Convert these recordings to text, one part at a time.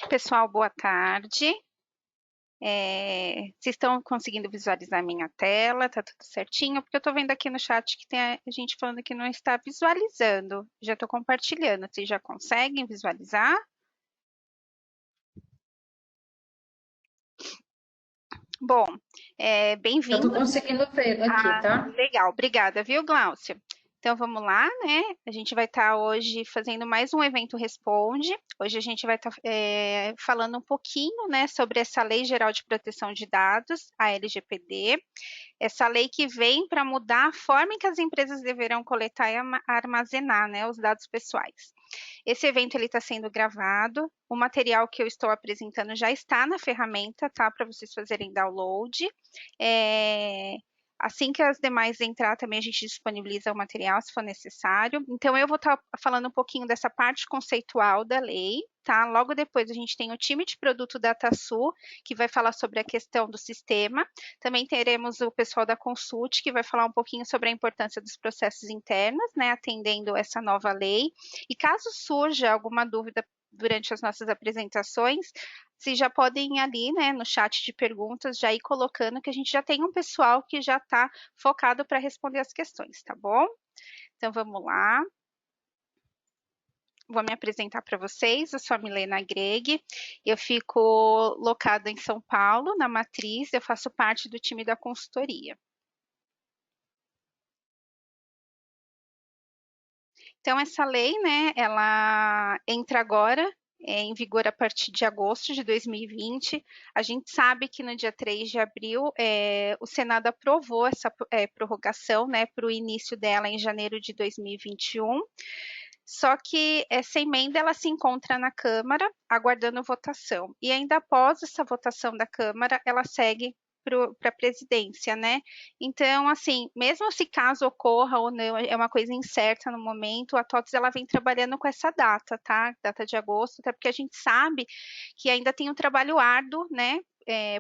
Pessoal, boa tarde. Vocês estão conseguindo visualizar a minha tela? Tá tudo certinho? Porque eu tô vendo aqui no chat que tem a gente falando que não está visualizando. Já estou compartilhando. Vocês já conseguem visualizar? Bom, Eu tô bem-vindos. conseguindo ver aqui, Ah, tá? legal. Obrigada, viu, Gláucia? Então vamos lá, né? A gente vai estar hoje fazendo mais um evento Responde. Hoje a gente vai estar falando um pouquinho, né, sobre essa Lei Geral de Proteção de Dados, a LGPD. Essa lei que vem para mudar a forma em que as empresas deverão coletar e armazenar, né, os dados pessoais. Esse evento ele está sendo gravado. O material que eu estou apresentando já está na ferramenta, tá? Para vocês fazerem download. É, Assim que as demais entrar, também a gente disponibiliza o material, se for necessário. Então, eu vou estar falando um pouquinho dessa parte conceitual da lei, tá? Logo depois, a gente tem o time de produto DataSul, que vai falar sobre a questão do sistema. Também teremos o pessoal da Consult, que vai falar um pouquinho sobre a importância dos processos internos, né? Atendendo essa nova lei. E caso surja alguma dúvida durante as nossas apresentações, vocês já podem ir ali, né, no chat de perguntas, já ir colocando que a gente já tem um pessoal que já está focado para responder as questões, tá bom? Então vamos lá. Vou me apresentar para vocês. Eu sou a Milena Greg, eu fico locada em São Paulo, na Matriz, eu faço parte do time da consultoria. Então, essa lei, né, ela entra agora em vigor a partir de agosto de 2020. A gente sabe que no dia 3 de abril o Senado aprovou essa prorrogação, né, para o início dela em janeiro de 2021. Só que essa emenda ela se encontra na Câmara aguardando votação. E ainda após essa votação da Câmara, ela segue para a presidência, né? Então, assim, mesmo se caso ocorra ou não, é uma coisa incerta no momento, a TOTS ela vem trabalhando com essa data, tá? Data de agosto, até porque a gente sabe que ainda tem um trabalho árduo, né?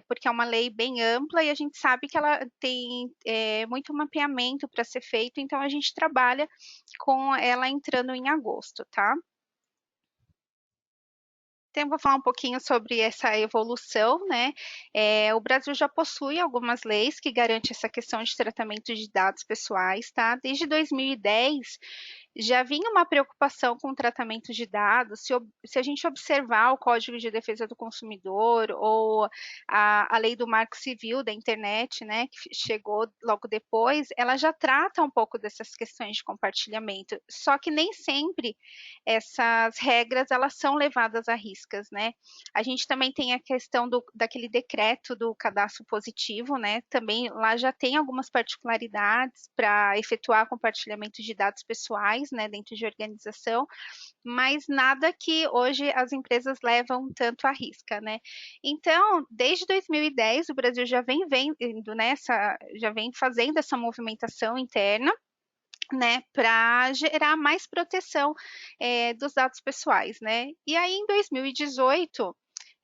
Porque é uma lei bem ampla e a gente sabe que ela tem muito mapeamento para ser feito, então a gente trabalha com ela entrando em agosto, tá? Então, vou falar um pouquinho sobre essa evolução, né? O Brasil já possui algumas leis que garantem essa questão de tratamento de dados pessoais, tá? Desde 2010, já vinha uma preocupação com o tratamento de dados. Se a gente observar o Código de Defesa do Consumidor ou a Lei do Marco Civil da Internet, né, que chegou logo depois, ela já trata um pouco dessas questões de compartilhamento. Só que nem sempre essas regras elas são levadas à riscas, né? A gente também tem a questão daquele decreto do cadastro positivo, né? Também lá já tem algumas particularidades para efetuar compartilhamento de dados pessoais, né, dentro de organização, mas nada que hoje as empresas levam tanto à risca, né? Então, desde 2010 o Brasil já vem vendo nessa, já vem fazendo essa movimentação interna, né, para gerar mais proteção dos dados pessoais, né? E aí, em 2018,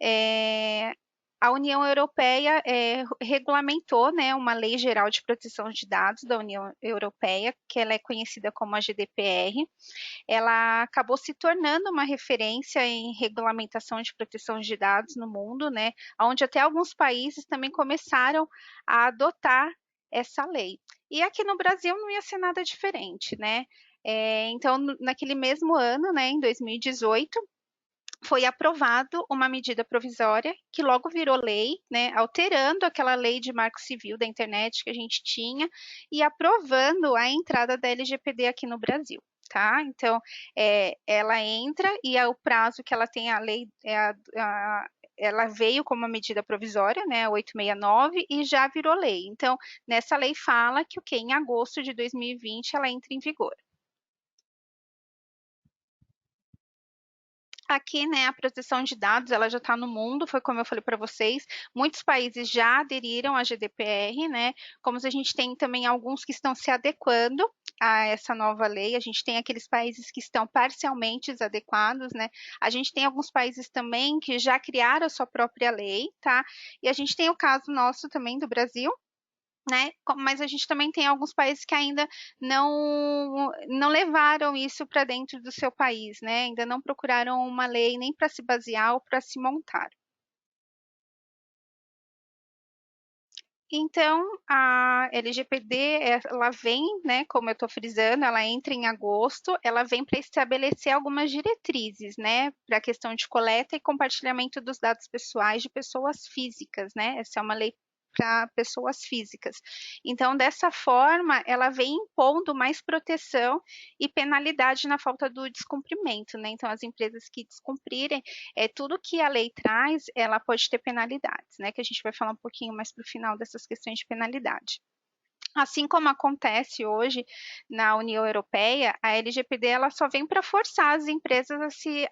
é, a União Europeia regulamentou, né, uma Lei Geral de Proteção de Dados da União Europeia, que ela é conhecida como a GDPR. Ela acabou se tornando uma referência em regulamentação de proteção de dados no mundo, né, onde até alguns países também começaram a adotar essa lei. E aqui no Brasil não ia ser nada diferente, né? Então, naquele mesmo ano, né, em 2018, foi aprovado uma medida provisória que logo virou lei, né, alterando aquela lei de marco civil da internet que a gente tinha e aprovando a entrada da LGPD aqui no Brasil. Tá? Então, ela entra e é o prazo que ela tem a lei, ela veio como uma medida provisória, né, 869, e já virou lei. Então, nessa lei fala que o que em agosto de 2020 ela entra em vigor. Aqui, né, a proteção de dados, ela já está no mundo, foi como eu falei para vocês, muitos países já aderiram à GDPR, né, como a gente tem também alguns que estão se adequando a essa nova lei, a gente tem aqueles países que estão parcialmente adequados, né, a gente tem alguns países também que já criaram a sua própria lei, tá, e a gente tem o caso nosso também do Brasil, né? Mas a gente também tem alguns países que ainda não levaram isso para dentro do seu país, né? Ainda não procuraram uma lei nem para se basear ou para se montar. Então, a LGPD, ela vem, né, como eu estou frisando, ela entra em agosto, ela vem para estabelecer algumas diretrizes, né, para a questão de coleta e compartilhamento dos dados pessoais de pessoas físicas, né? Essa é uma lei para pessoas físicas. Então, dessa forma, ela vem impondo mais proteção e penalidade na falta do descumprimento, né? Então, as empresas que descumprirem, tudo que a lei traz, ela pode ter penalidades, né? Que a gente vai falar um pouquinho mais para o final dessas questões de penalidade. Assim como acontece hoje na União Europeia, a LGPD ela só vem para forçar as empresas a se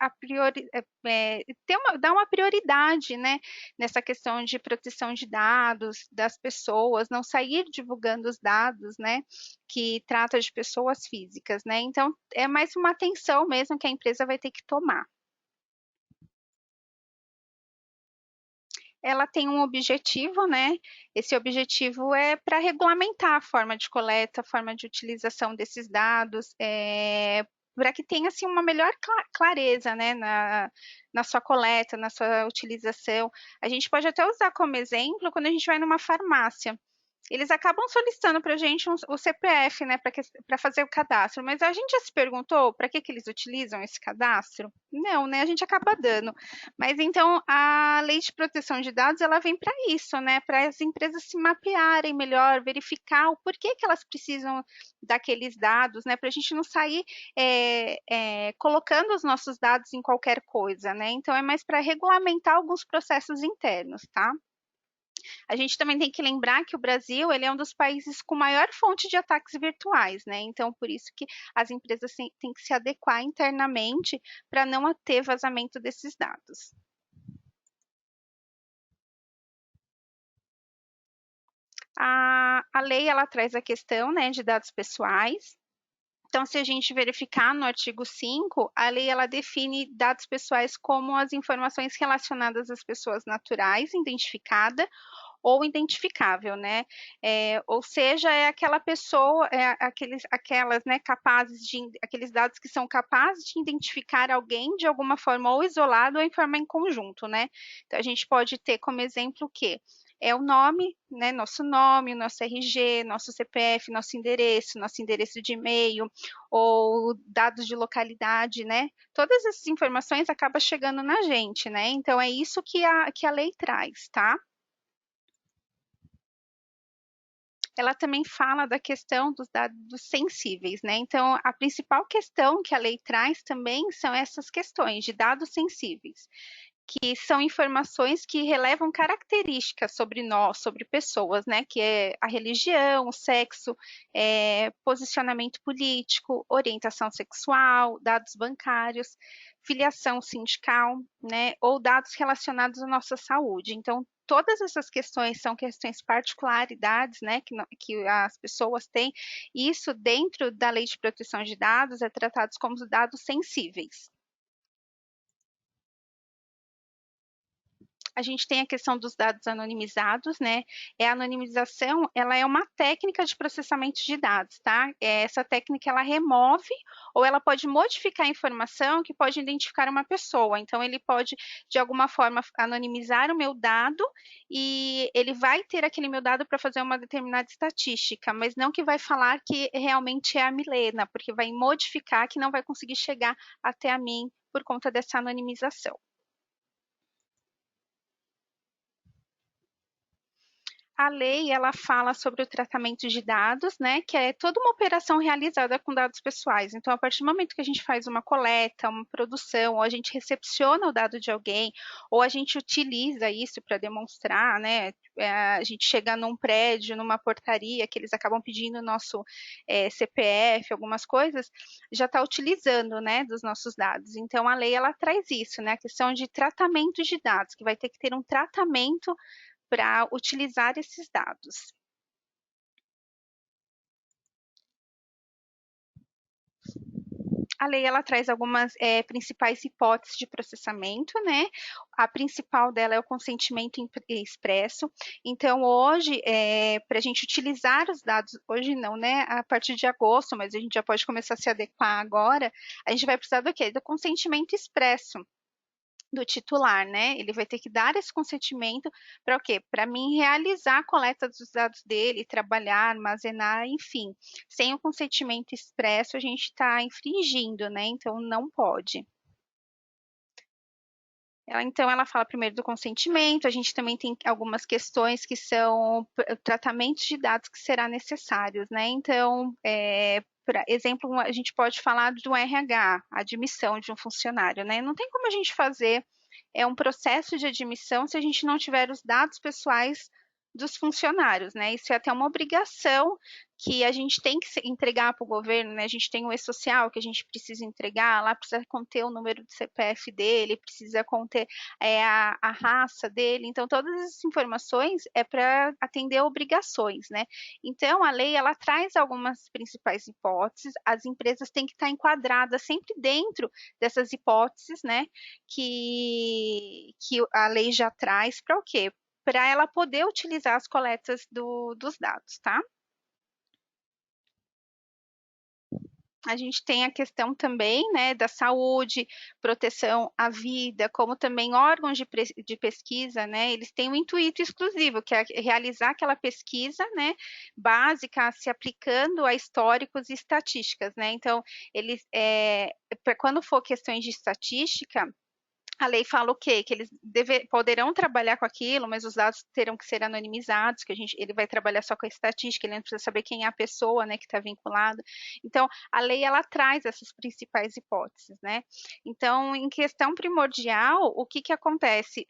dar uma prioridade, né, nessa questão de proteção de dados das pessoas, não sair divulgando os dados, né, que trata de pessoas físicas, né. Então é mais uma atenção mesmo que a empresa vai ter que tomar. Ela tem um objetivo, né? Esse objetivo é para regulamentar a forma de coleta, a forma de utilização desses dados, para que tenha assim uma melhor clareza, né, na sua coleta, na sua utilização. A gente pode até usar como exemplo quando a gente vai numa farmácia. Eles acabam solicitando para a gente o CPF, né, para fazer o cadastro, mas a gente já se perguntou para que eles utilizam esse cadastro? Não, né? A gente acaba dando. Mas então a lei de proteção de dados ela vem para isso, né? Para as empresas se mapearem melhor, verificar o porquê que elas precisam daqueles dados, né? Para a gente não sair colocando os nossos dados em qualquer coisa, né? Então é mais para regulamentar alguns processos internos, tá? A gente também tem que lembrar que o Brasil ele é um dos países com maior fonte de ataques virtuais, né? Então, por isso que as empresas têm que se adequar internamente para não ter vazamento desses dados. A lei ela traz a questão, né, de dados pessoais. Então, se a gente verificar no artigo 5, a lei ela define dados pessoais como as informações relacionadas às pessoas naturais, identificada ou identificável, né? Ou seja, é aquela pessoa, aquelas, né, aqueles dados que são capazes de identificar alguém de alguma forma ou isolado ou em forma em conjunto, né? Então a gente pode ter como exemplo o quê? É o nome, né? Nosso nome, nosso RG, nosso CPF, nosso endereço de e-mail, ou dados de localidade, né? Todas essas informações acabam chegando na gente, né? Então é isso que a lei traz, tá? Ela também fala da questão dos dados sensíveis, né? Então, a principal questão que a lei traz também são essas questões de dados sensíveis, que são informações que relevam características sobre nós, sobre pessoas, né? Que é a religião, o sexo, posicionamento político, orientação sexual, dados bancários, filiação sindical, né? Ou dados relacionados à nossa saúde. Então, todas essas questões são questões particularidades, né, que as pessoas têm, e isso dentro da lei de proteção de dados é tratado como dados sensíveis. A gente tem a questão dos dados anonimizados, né? A anonimização, ela é uma técnica de processamento de dados, tá? Essa técnica, ela remove ou ela pode modificar a informação que pode identificar uma pessoa. Então, ele pode, de alguma forma, anonimizar o meu dado e ele vai ter aquele meu dado para fazer uma determinada estatística, mas não que vai falar que realmente é a Milena, porque vai modificar que não vai conseguir chegar até a mim por conta dessa anonimização. A lei ela fala sobre o tratamento de dados, né, que é toda uma operação realizada com dados pessoais. Então, a partir do momento que a gente faz uma coleta, uma produção, ou a gente recepciona o dado de alguém, ou a gente utiliza isso para demonstrar, né, a gente chega num prédio, numa portaria, que eles acabam pedindo o nosso CPF, algumas coisas, já está utilizando, né, dos nossos dados. Então, a lei ela traz isso, né, a questão de tratamento de dados, que vai ter que ter um tratamento para utilizar esses dados. A lei ela traz algumas principais hipóteses de processamento, né? a principal dela é o consentimento expresso. Então, hoje, para a gente utilizar os dados, hoje não, né? A partir de agosto, mas a gente já pode começar a se adequar agora, a gente vai precisar do quê? Do consentimento expresso do titular, né? Ele vai ter que dar esse consentimento para o quê? Para mim realizar a coleta dos dados dele, trabalhar, armazenar, enfim. Sem o consentimento expresso, a gente está infringindo, né? Então não pode. Então, ela fala primeiro do consentimento, a gente também tem algumas questões que são tratamentos de dados que será necessários, né? Então, por exemplo, a gente pode falar do RH, admissão de um funcionário, né? Não tem como a gente fazer um processo de admissão se a gente não tiver os dados pessoais dos funcionários, né? Isso é até uma obrigação que a gente tem que entregar para o governo, né? A gente tem o e-social que a gente precisa entregar, lá precisa conter o número do CPF dele, precisa conter a raça dele, então todas essas informações é para atender obrigações, né? Então a lei ela traz algumas principais hipóteses, as empresas têm que estar enquadradas sempre dentro dessas hipóteses, né? Que a lei já traz para o quê? Para ela poder utilizar as coletas dos dados, tá? A gente tem a questão também, né, da saúde, proteção à vida, como também órgãos de pesquisa, né, eles têm um intuito exclusivo, que é realizar aquela pesquisa, né, básica, se aplicando a históricos e estatísticas, né, então, eles, quando for questões de estatística, a lei fala o quê? Que eles poderão trabalhar com aquilo, mas os dados terão que ser anonimizados, que ele vai trabalhar só com a estatística, ele não precisa saber quem é a pessoa, né, que está vinculada. Então, a lei ela traz essas principais hipóteses, né? Então, em questão primordial, o que que acontece?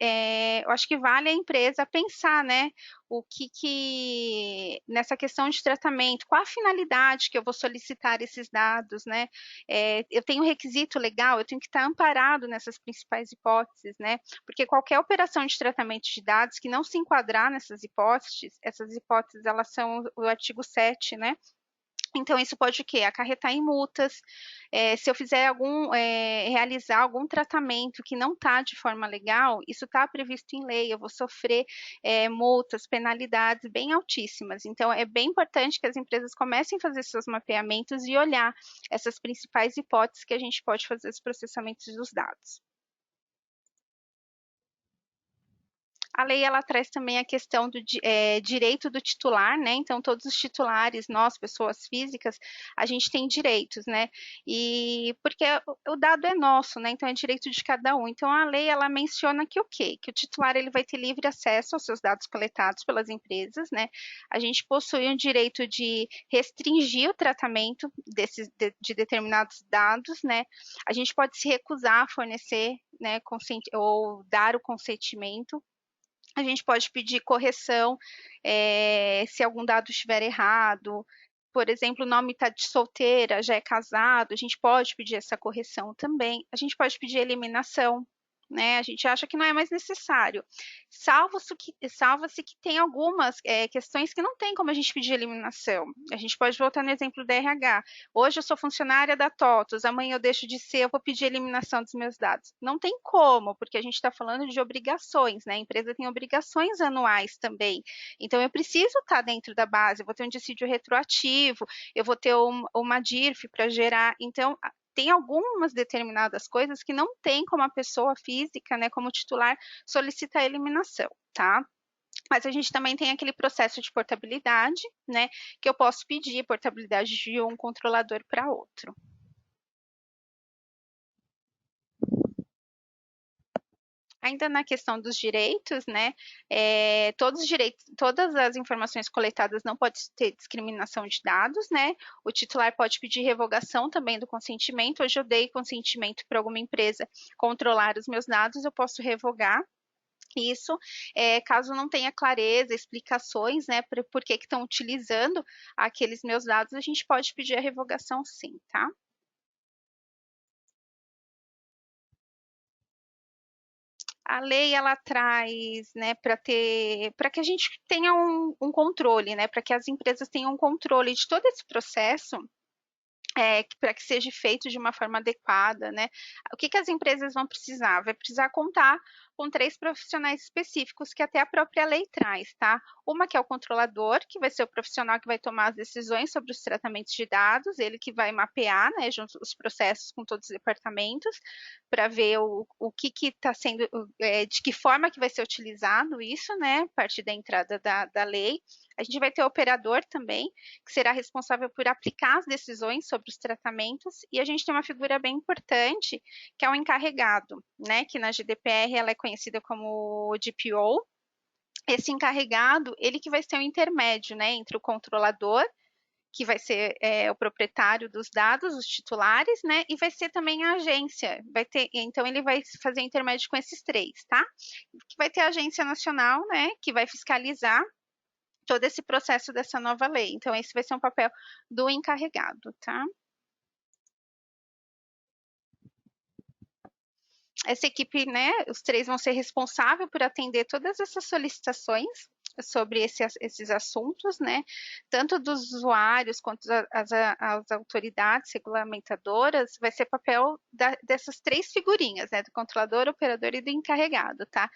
Eu acho que vale a empresa pensar, né? O nessa questão de tratamento, qual a finalidade que eu vou solicitar esses dados, né? Eu tenho um requisito legal, eu tenho que estar amparado nessas principais hipóteses, né? Porque qualquer operação de tratamento de dados que não se enquadrar nessas hipóteses, essas hipóteses elas são o artigo 7, né? Então, isso pode o quê? Acarretar em multas. Se eu fizer realizar algum tratamento que não está de forma legal, isso está previsto em lei, eu vou sofrer multas, penalidades bem altíssimas. Então, é bem importante que as empresas comecem a fazer seus mapeamentos e olhar essas principais hipóteses que a gente pode fazer os processamentos dos dados. A lei ela traz também a questão do direito do titular, né? Então, todos os titulares, nós, pessoas físicas, a gente tem direitos, né? E porque o dado é nosso, né? Então, é direito de cada um. Então, a lei ela menciona que o quê? Que o titular ele vai ter livre acesso aos seus dados coletados pelas empresas, né? A gente possui um direito de restringir o tratamento de determinados dados, né? A gente pode se recusar a fornecer, né, ou dar o consentimento. A gente pode pedir correção se algum dado estiver errado. Por exemplo, o nome está de solteira, já é casado, a gente pode pedir essa correção também. A gente pode pedir eliminação, né? A gente acha que não é mais necessário. Salva-se que tem algumas questões que não tem como a gente pedir eliminação. A gente pode voltar no exemplo da RH. Hoje eu sou funcionária da TOTUS, amanhã eu deixo de ser, eu vou pedir eliminação dos meus dados. Não tem como, porque a gente está falando de obrigações, né? A empresa tem obrigações anuais também. Então eu preciso estar dentro da base, eu vou ter um dissídio retroativo, eu vou ter uma DIRF para gerar. Então, tem algumas determinadas coisas que não tem como a pessoa física, né, como titular, solicitar a eliminação, tá? Mas a gente também tem aquele processo de portabilidade, né, que eu posso pedir portabilidade de um controlador para outro. Ainda na questão dos direitos, né, todas as informações coletadas não pode ter discriminação de dados, né, o titular pode pedir revogação também do consentimento. Hoje eu dei consentimento para alguma empresa controlar os meus dados, eu posso revogar isso, caso não tenha clareza, explicações, né, por que estão utilizando aqueles meus dados, a gente pode pedir a revogação sim, tá? A lei ela traz, né, para que a gente tenha um controle, né, para que as empresas tenham um controle de todo esse processo, para que seja feito de uma forma adequada, né? O que as empresas vão precisar? Vai precisar contar com 3 profissionais específicos que até a própria lei traz, tá? Uma que é o controlador, que vai ser o profissional que vai tomar as decisões sobre os tratamentos de dados, ele que vai mapear, né, junto os processos com todos os departamentos, para ver o que está sendo, de que forma que vai ser utilizado isso, né, a partir da entrada da lei. A gente vai ter o operador também, que será responsável por aplicar as decisões sobre os tratamentos, e a gente tem uma figura bem importante, que é o encarregado, né, que na GDPR ela é conhecida como DPO. Esse encarregado, ele que vai ser o intermédio, né, entre o controlador, que vai ser o proprietário dos dados, os titulares, né, e vai ser também a agência, vai ter, então ele vai fazer intermédio com esses 3, tá? Que vai ter a agência nacional, né, que vai fiscalizar todo esse processo dessa nova lei. Então, esse vai ser um papel do encarregado, tá? Essa equipe, né, os 3 vão ser responsáveis por atender todas essas solicitações sobre esses assuntos, né, tanto dos usuários quanto as autoridades regulamentadoras, vai ser papel dessas 3 figurinhas, né, do controlador, operador e do encarregado, tá?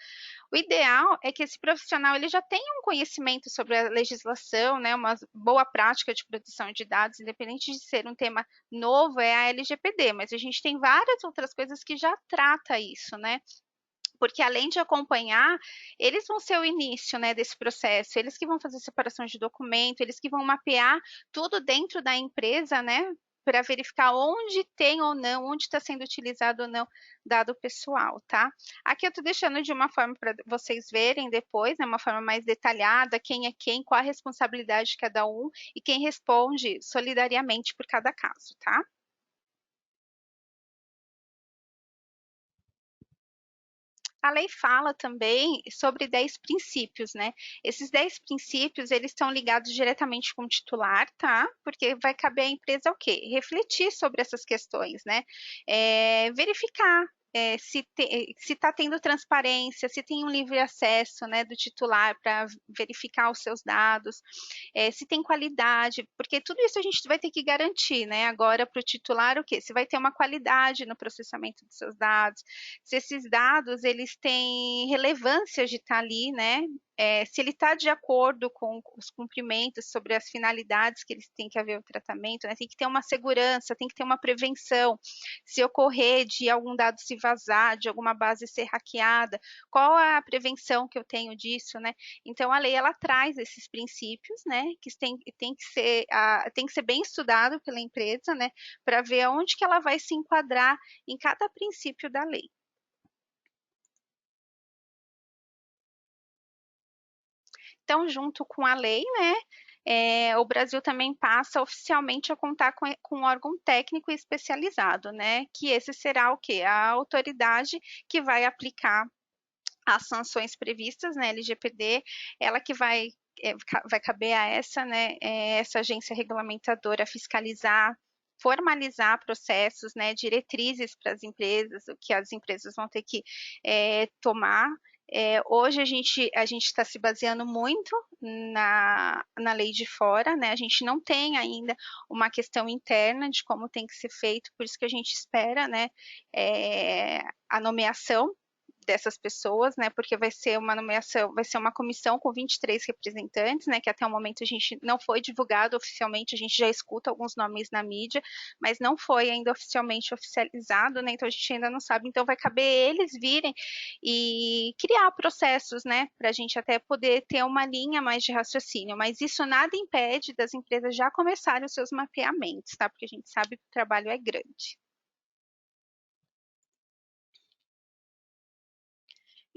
O ideal é que esse profissional ele já tenha um conhecimento sobre a legislação, né, uma boa prática de proteção de dados, independente de ser um tema novo, é a LGPD, mas a gente tem várias outras coisas que já trata isso, né? Porque além de acompanhar, eles vão ser o início, né, desse processo, eles que vão fazer separação de documento, eles que vão mapear tudo dentro da empresa, né, para verificar onde tem ou não, onde está sendo utilizado ou não dado pessoal, tá? Aqui eu estou deixando de uma forma para vocês verem depois, né, uma forma mais detalhada, quem é quem, qual a responsabilidade de cada um e quem responde solidariamente por cada caso, tá? A lei fala também sobre 10 princípios, né? Esses 10 princípios, eles estão ligados diretamente com o titular, tá? Porque vai caber à empresa o quê? Refletir sobre essas questões, né? Verificar se está tendo transparência, se tem um livre acesso, né, do titular para verificar os seus dados, se tem qualidade, porque tudo isso a gente vai ter que garantir, né? Agora para o titular o quê? Se vai ter uma qualidade no processamento dos seus dados, se esses dados eles têm relevância de estar ali, né? Se ele está de acordo com os cumprimentos sobre as finalidades que eles têm que haver o tratamento, né? Tem que ter uma segurança, tem que ter uma prevenção. Se ocorrer de algum dado se vazar, de alguma base ser hackeada, qual é a prevenção que eu tenho disso, né? Então a lei ela traz esses princípios, né? Que tem que ser bem estudado pela empresa, né? Para ver onde que ela vai se enquadrar em cada princípio da lei. Então, junto com a lei, né, o Brasil também passa oficialmente a contar com um órgão técnico especializado, né, que esse será o quê? A autoridade que vai aplicar as sanções previstas na LGPD, ela que vai caber a essa, né, essa agência regulamentadora fiscalizar, formalizar processos, né, diretrizes para as empresas, o que as empresas vão ter que tomar. Hoje a gente está se baseando muito na lei de fora, né? A gente não tem ainda uma questão interna de como tem que ser feito, por isso que a gente espera, né, a nomeação dessas pessoas, né? Porque vai ser uma nomeação, vai ser uma comissão com 23 representantes, né? Que até o momento a gente não foi divulgado oficialmente, a gente já escuta alguns nomes na mídia, mas não foi ainda oficialmente oficializado, né? Então a gente ainda não sabe. Então vai caber eles virem e criar processos, né? Para a gente até poder ter uma linha mais de raciocínio. Mas isso nada impede das empresas já começarem os seus mapeamentos, tá? Porque a gente sabe que o trabalho é grande.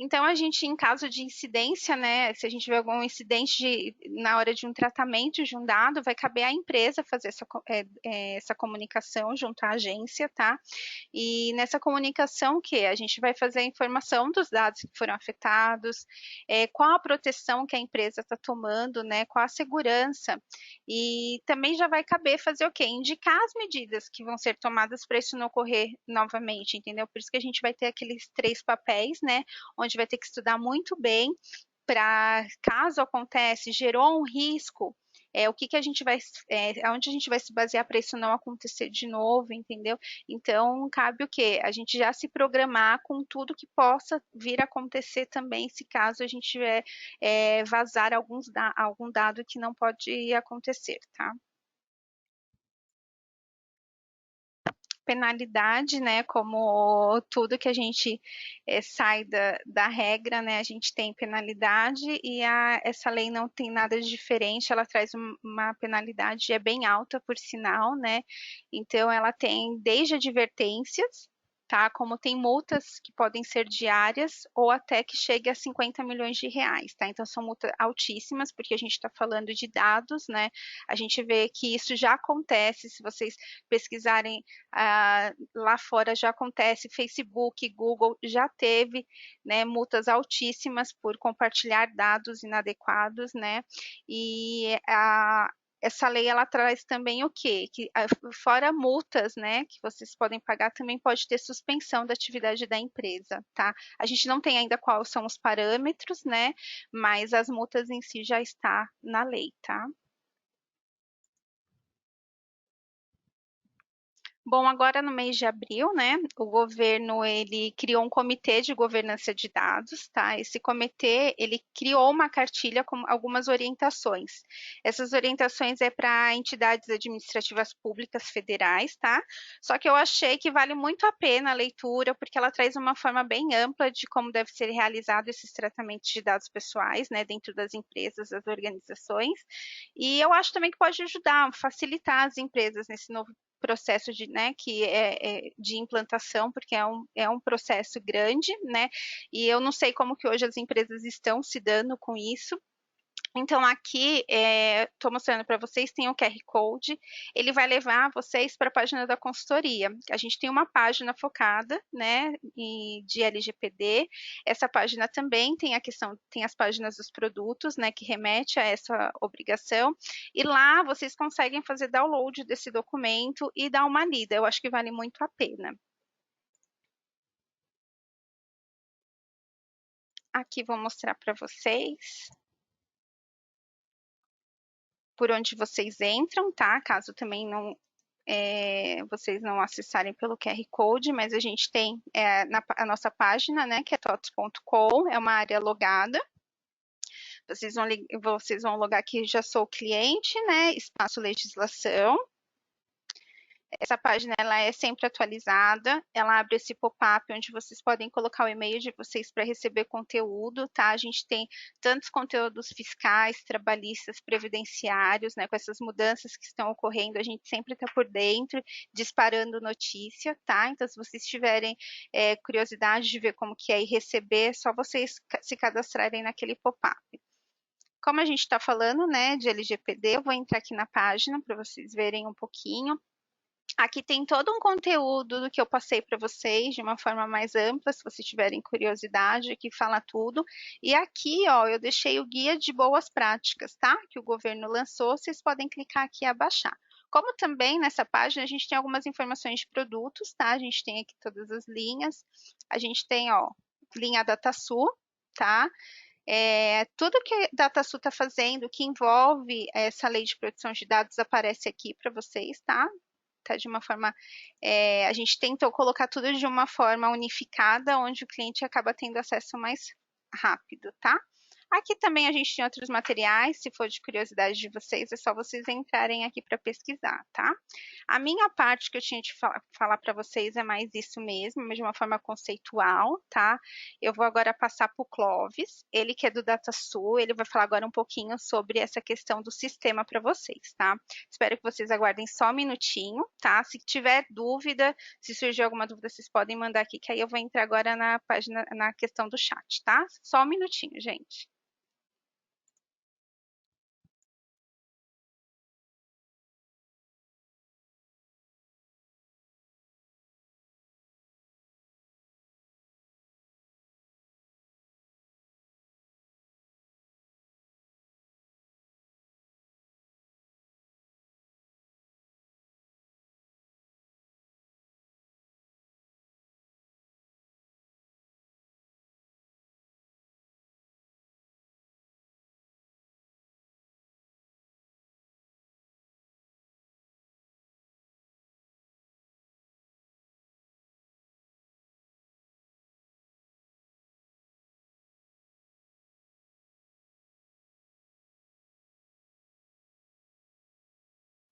Então, a gente, em caso de incidência, né, se a gente tiver algum incidente na hora de um tratamento de um dado, vai caber à empresa fazer essa comunicação junto à agência, tá? E nessa comunicação, o que? A gente vai fazer a informação dos dados que foram afetados, qual a proteção que a empresa está tomando, né? Qual a segurança. E também já vai caber fazer o quê? Indicar as medidas que vão ser tomadas para isso não ocorrer novamente, entendeu? Por isso que a gente vai ter aqueles 3 papéis, né? Onde vai ter que estudar muito bem para, caso acontece, gerou um risco, o que que a gente vai, aonde a gente vai se basear para isso não acontecer de novo, entendeu? Então, cabe o quê? A gente já se programar com tudo que possa vir a acontecer também, se caso a gente tiver vazar algum dado que não pode acontecer, tá? Penalidade, né? Como tudo que a gente sai da regra, né? A gente tem penalidade e essa lei não tem nada de diferente, ela traz uma penalidade é bem alta, por sinal, né? Então ela tem desde advertências, tá? Como tem multas que podem ser diárias ou até que chegue a 50 milhões de reais, tá? Então são multas altíssimas, porque a gente está falando de dados, né? A gente vê que isso já acontece, se vocês pesquisarem lá fora já acontece, Facebook, Google já teve, né, multas altíssimas por compartilhar dados inadequados, né? E essa lei ela traz também o quê? Que fora multas, né, que vocês podem pagar, também pode ter suspensão da atividade da empresa, tá? A gente não tem ainda quais são os parâmetros, né, mas as multas em si já está na lei, tá? Bom, agora no mês de abril, né, o governo ele criou um comitê de governança de dados, tá? Esse comitê ele criou uma cartilha com algumas orientações. Essas orientações é para entidades administrativas públicas federais, tá? Só que eu achei que vale muito a pena a leitura porque ela traz uma forma bem ampla de como deve ser realizado esses tratamentos de dados pessoais, né, dentro das empresas, das organizações. E eu acho também que pode ajudar, facilitar as empresas nesse novo processo de, né, que de implantação, porque é um processo grande, né, e eu não sei como que hoje as empresas estão se dando com isso, então, aqui, estou mostrando para vocês, tem o QR Code, ele vai levar vocês para a página da consultoria. A gente tem uma página focada, né, de LGPD. Essa página também tem a questão, tem as páginas dos produtos, né, que remete a essa obrigação. E lá vocês conseguem fazer download desse documento e dar uma lida. Eu acho que vale muito a pena. Aqui vou mostrar para vocês por onde vocês entram, tá? Caso também não vocês não acessarem pelo QR Code, mas a gente tem a nossa página, né, que é tots.com, é uma área logada. Vocês vão logar aqui, já sou cliente, né, espaço legislação. Essa página ela é sempre atualizada, ela abre esse pop-up onde vocês podem colocar o e-mail de vocês para receber conteúdo, tá? A gente tem tantos conteúdos fiscais, trabalhistas, previdenciários, né? Com essas mudanças que estão ocorrendo, a gente sempre está por dentro, disparando notícia, tá? Então, se vocês tiverem curiosidade de ver como que é e receber, é só vocês se cadastrarem naquele pop-up. Como a gente está falando, né, de LGPD, eu vou entrar aqui na página para vocês verem um pouquinho. Aqui tem todo um conteúdo do que eu passei para vocês de uma forma mais ampla, se vocês tiverem curiosidade, aqui fala tudo. E aqui, ó, eu deixei o guia de boas práticas, tá? Que o governo lançou, vocês podem clicar aqui e baixar. Como também nessa página a gente tem algumas informações de produtos, tá? A gente tem aqui todas as linhas. A gente tem, ó, linha DataSul, tá? Tudo que a DataSul está fazendo, que envolve essa lei de proteção de dados, aparece aqui para vocês, tá? Tá de uma forma, a gente tentou colocar tudo de uma forma unificada, onde o cliente acaba tendo acesso mais rápido, tá? Aqui também a gente tem outros materiais, se for de curiosidade de vocês, é só vocês entrarem aqui para pesquisar, tá? A minha parte que eu tinha de falar para vocês é mais isso mesmo, mas de uma forma conceitual, tá? Eu vou agora passar para o Clóvis, ele que é do DataSul, ele vai falar agora um pouquinho sobre essa questão do sistema para vocês, tá? Espero que vocês aguardem só um minutinho, tá? Se tiver dúvida, se surgir alguma dúvida, vocês podem mandar aqui, que aí eu vou entrar agora na página, na questão do chat, tá? Só um minutinho, gente.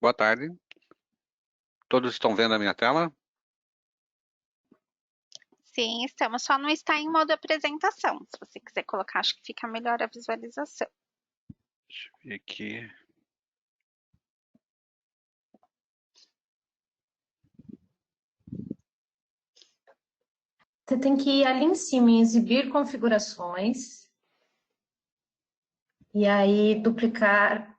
Boa tarde. Todos estão vendo a minha tela? Sim, estamos. Só não está em modo apresentação. Se você quiser colocar, acho que fica melhor a visualização. Deixa eu ver aqui. Você tem que ir ali em cima em exibir configurações e aí duplicar.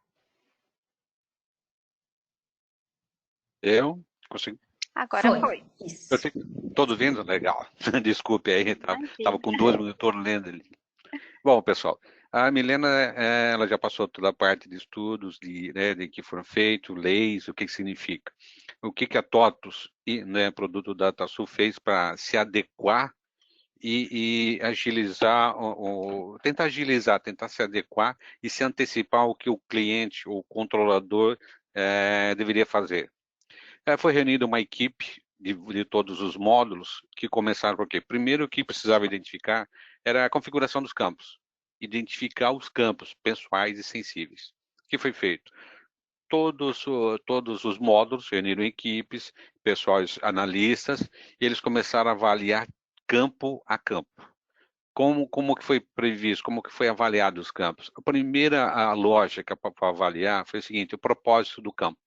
Eu consigo. Agora Foi. foi. Eu Isso. sei. Todos vendo? Legal. Desculpe aí, tava Imagina. com 2 monitores lendo ali. Bom, pessoal, a Milena, ela já passou toda a parte de estudos de que foram feitos, leis, o que significa. O que a TOTUS e produto da DataSul fez para se adequar e agilizar, tentar agilizar, tentar se adequar e se antecipar ao que o cliente ou o controlador deveria fazer. Foi reunida uma equipe de todos os módulos que começaram por quê? Primeiro, o que precisava identificar era a configuração dos campos. Identificar os campos pessoais e sensíveis. O que foi feito? Todos os módulos reuniram equipes, pessoais analistas, e eles começaram a avaliar campo a campo. Como que foi previsto, como que foi avaliado os campos? A primeira lógica para avaliar foi o seguinte, o propósito do campo.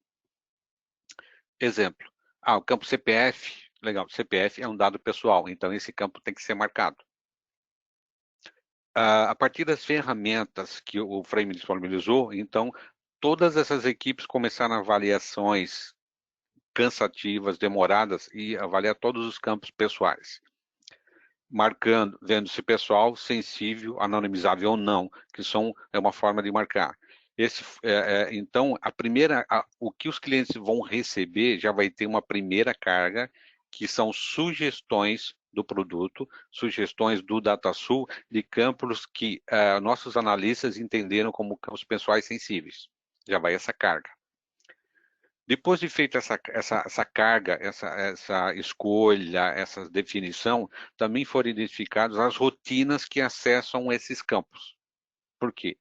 Exemplo, o campo CPF, legal, CPF é um dado pessoal, então esse campo tem que ser marcado. A partir das ferramentas que o Frame disponibilizou, então, todas essas equipes começaram avaliações cansativas, demoradas, e avaliar todos os campos pessoais. Marcando, vendo se pessoal, sensível, anonimizável ou não, que é uma forma de marcar. Então, o que os clientes vão receber já vai ter uma primeira carga, que são sugestões do produto, sugestões do DataSul, de campos que nossos analistas entenderam como campos pessoais sensíveis. Já vai essa carga. Depois de feita essa carga, essa escolha, essa definição, também foram identificadas as rotinas que acessam esses campos. Por quê?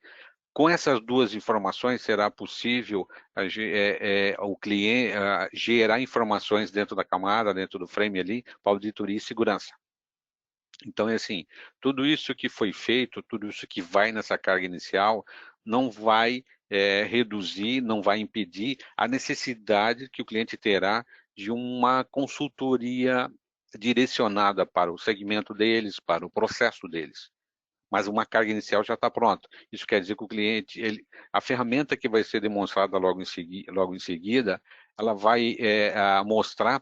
Com essas duas informações, será possível o cliente gerar informações dentro da camada, dentro do frame ali, para auditoria e segurança. Então, é assim, tudo isso que foi feito, tudo isso que vai nessa carga inicial, não vai reduzir, não vai impedir a necessidade que o cliente terá de uma consultoria direcionada para o segmento deles, para o processo deles. Mas uma carga inicial já está pronta. Isso quer dizer que o cliente, a ferramenta que vai ser demonstrada logo em seguida, ela vai mostrar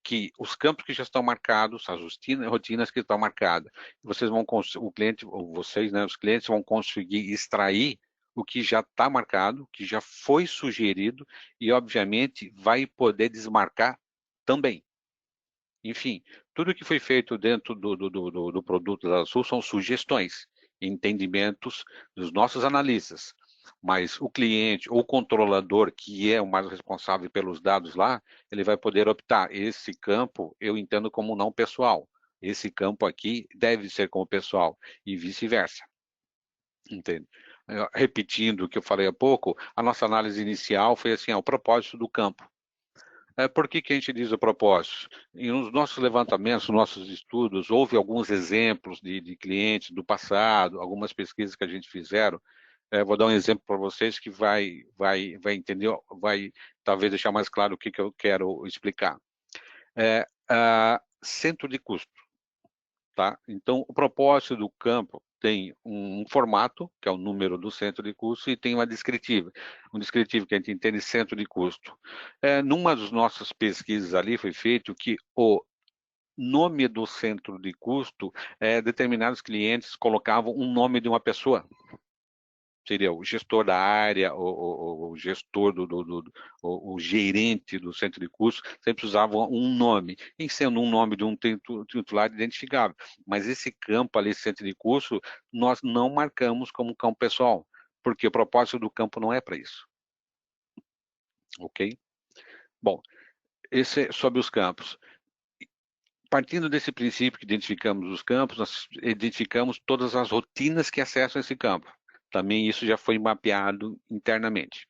que os campos que já estão marcados, as rotinas que estão marcadas, o cliente, ou vocês, né, os clientes vão conseguir extrair o que já está marcado, que já foi sugerido, e obviamente vai poder desmarcar também. Enfim, tudo que foi feito dentro do produto da Sul são sugestões, entendimentos dos nossos analistas. Mas o cliente ou o controlador, que é o mais responsável pelos dados lá, ele vai poder optar. Esse campo eu entendo como não pessoal. Esse campo aqui deve ser como pessoal, e vice-versa. Entende? Repetindo o que eu falei há pouco, a nossa análise inicial foi assim, o propósito do campo. Por que a gente diz o propósito? Nos nossos levantamentos, nos nossos estudos, houve alguns exemplos de clientes do passado, algumas pesquisas que a gente fizeram. Vou dar um exemplo para vocês que vai entender, vai talvez deixar mais claro o que eu quero explicar. Centro de custo. Tá? Então, o propósito do campo tem um formato, que é o número do centro de custo, e tem uma descritiva. Um descritivo que a gente entende centro de custo. Numa das nossas pesquisas ali foi feito que o nome do centro de custo, determinados clientes colocavam um nome de uma pessoa. Seria o gestor da área, o gestor o gerente do centro de curso, sempre usavam um nome, em sendo um nome de um titular identificável. Mas esse campo ali, centro de curso, nós não marcamos como campo pessoal, porque o propósito do campo não é para isso. Ok? Bom, esse é sobre os campos. Partindo desse princípio que identificamos os campos, nós identificamos todas as rotinas que acessam esse campo. Também isso já foi mapeado internamente.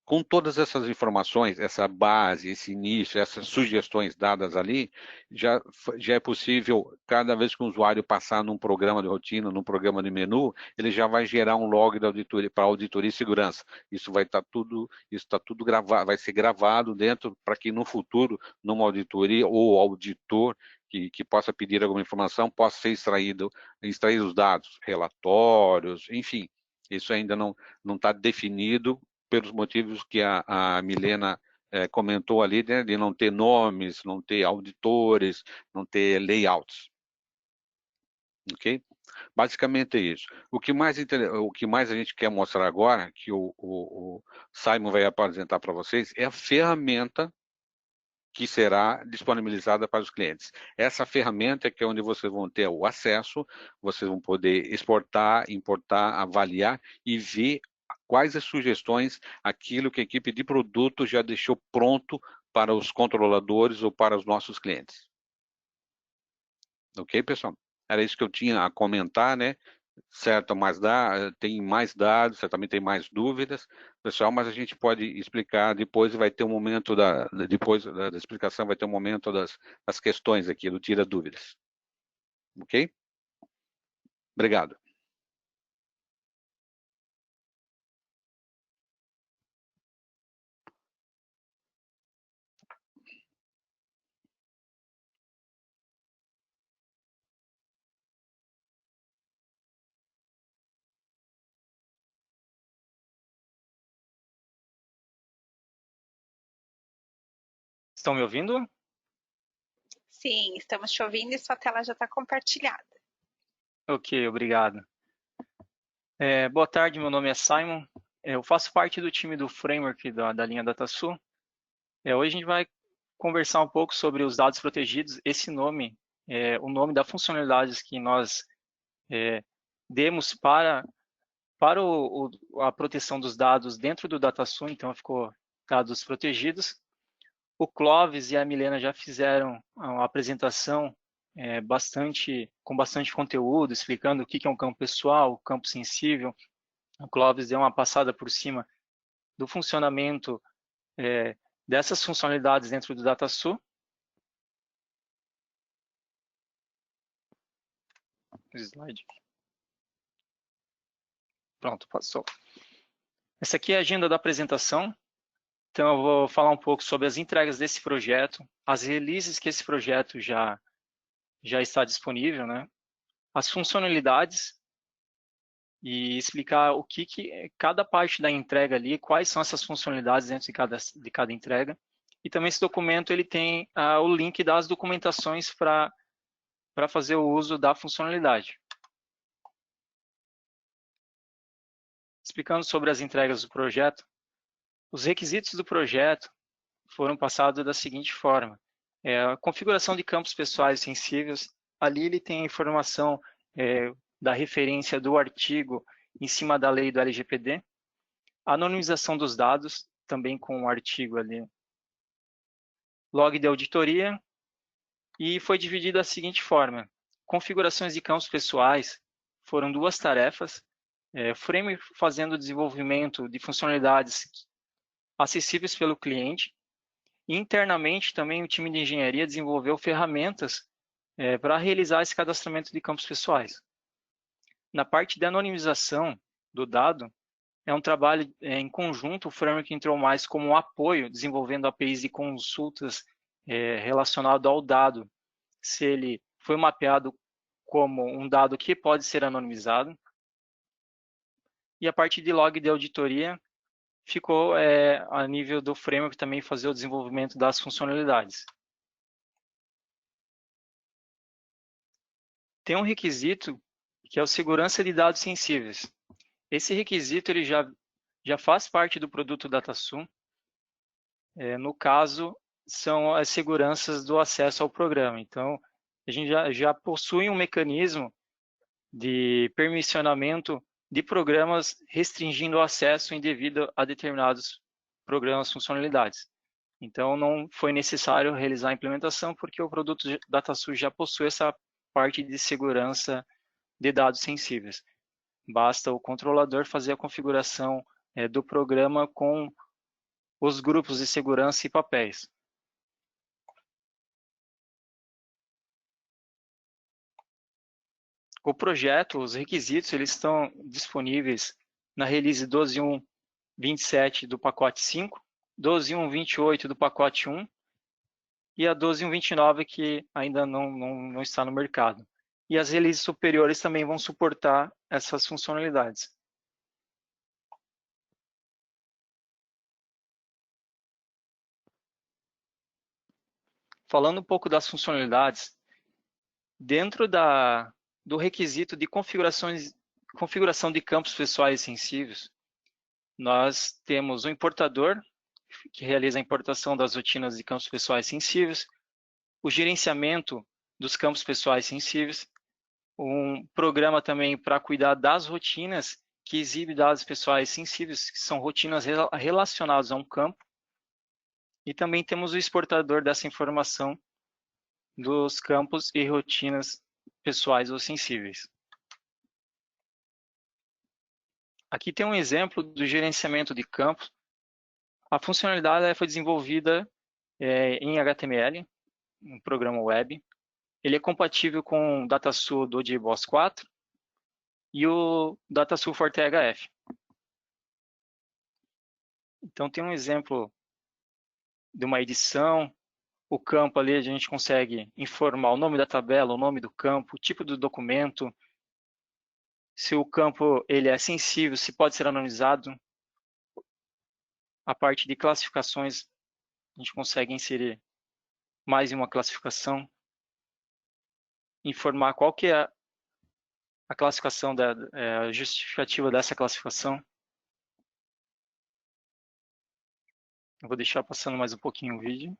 Com todas essas informações, essa base, esse início, essas sugestões dadas ali, já é possível, cada vez que o usuário passar num programa de rotina, num programa de menu, ele já vai gerar um log da auditoria para auditoria e segurança. Isso vai estar tudo, isso está tudo gravado, vai ser gravado dentro para que no futuro, numa auditoria ou auditor que possa pedir alguma informação, possa ser extrair os dados, relatórios, enfim. Isso ainda não está definido, pelos motivos que a Milena comentou ali, né, de não ter nomes, não ter auditores, não ter layouts. Ok? Basicamente é isso. O que mais a gente quer mostrar agora, que o Simon vai apresentar para vocês, é a ferramenta que será disponibilizada para os clientes. Essa ferramenta é que é onde vocês vão ter o acesso, vocês vão poder exportar, importar, avaliar e ver quais as sugestões, aquilo que a equipe de produto já deixou pronto para os controladores ou para os nossos clientes. Ok, pessoal? Era isso que eu tinha a comentar, né? Certo, mas tem mais dados, você também tem mais dúvidas, pessoal, mas a gente pode explicar depois, vai ter um momento depois da explicação, vai ter um momento das questões aqui, do tira dúvidas. Ok? Obrigado. Estão me ouvindo? Sim, estamos te ouvindo e sua tela já está compartilhada. Ok, obrigado. Boa tarde, meu nome é Simon. Eu faço parte do time do Framework da linha DataSul. Hoje a gente vai conversar um pouco sobre os dados protegidos. Esse nome é o nome das funcionalidades que nós demos para a proteção dos dados dentro do DataSul, então ficou dados protegidos. O Clóvis e a Milena já fizeram uma apresentação com bastante conteúdo, explicando o que é um campo pessoal, campo sensível. O Clóvis deu uma passada por cima do funcionamento dessas funcionalidades dentro do DataSul. Slide. Pronto, passou. Essa aqui é a agenda da apresentação. Então, eu vou falar um pouco sobre as entregas desse projeto, as releases que esse projeto já está disponível, né? As funcionalidades e explicar o que cada parte da entrega ali, quais são essas funcionalidades dentro de cada entrega. E também esse documento ele tem o link das documentações para fazer o uso da funcionalidade. Explicando sobre as entregas do projeto, os requisitos do projeto foram passados da seguinte forma. A configuração de campos pessoais sensíveis, ali ele tem a informação da referência do artigo em cima da lei do LGPD, a anonimização dos dados, também com o artigo ali, log de auditoria, e foi dividido da seguinte forma. Configurações de campos pessoais foram 2 tarefas, Frame fazendo o desenvolvimento de funcionalidades acessíveis pelo cliente, e internamente também o time de engenharia desenvolveu ferramentas para realizar esse cadastramento de campos pessoais. Na parte de anonimização do dado, é um trabalho em conjunto, o Framework entrou mais como um apoio, desenvolvendo APIs de consultas relacionado ao dado, se ele foi mapeado como um dado que pode ser anonimizado. E a parte de log de auditoria ficou a nível do Framework também fazer o desenvolvimento das funcionalidades. Tem um requisito que é o segurança de dados sensíveis. Esse requisito ele já faz parte do produto DataSul. No caso, são as seguranças do acesso ao programa. Então, a gente já possui um mecanismo de permissionamento de programas restringindo o acesso indevido a determinados programas, funcionalidades. Então, não foi necessário realizar a implementação, porque o produto DataSul já possui essa parte de segurança de dados sensíveis. Basta o controlador fazer a configuração do programa com os grupos de segurança e papéis. O projeto, os requisitos, eles estão disponíveis na release 12.1.27 do pacote 5, 12.1.28 do pacote 1 e a 12.1.29 que ainda não está no mercado. E as releases superiores também vão suportar essas funcionalidades. Falando um pouco das funcionalidades, dentro do requisito de configuração de campos pessoais sensíveis, nós temos o importador, que realiza a importação das rotinas de campos pessoais sensíveis, o gerenciamento dos campos pessoais sensíveis, um programa também para cuidar das rotinas que exibe dados pessoais sensíveis, que são rotinas relacionadas a um campo, e também temos o exportador dessa informação dos campos e rotinas pessoais ou sensíveis. Aqui tem um exemplo do gerenciamento de campos. A funcionalidade foi desenvolvida em HTML, um programa web. Ele é compatível com o DataSul do JBoss 4 e o DataSul ForteHF. Então tem um exemplo de uma edição. O campo ali a gente consegue informar o nome da tabela, o nome do campo, o tipo do documento, se o campo ele é sensível, se pode ser anonimizado. A parte de classificações, a gente consegue inserir mais uma classificação, informar qual que é a classificação, a justificativa dessa classificação. Eu vou deixar passando mais um pouquinho o vídeo.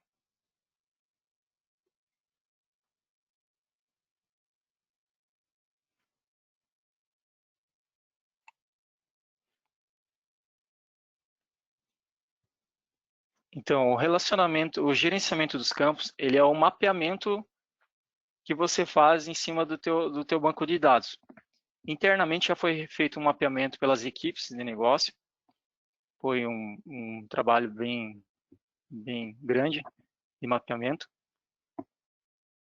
Então, o gerenciamento dos campos, ele é o mapeamento que você faz em cima do teu banco de dados. Internamente já foi feito um mapeamento pelas equipes de negócio. Foi um trabalho bem grande de mapeamento.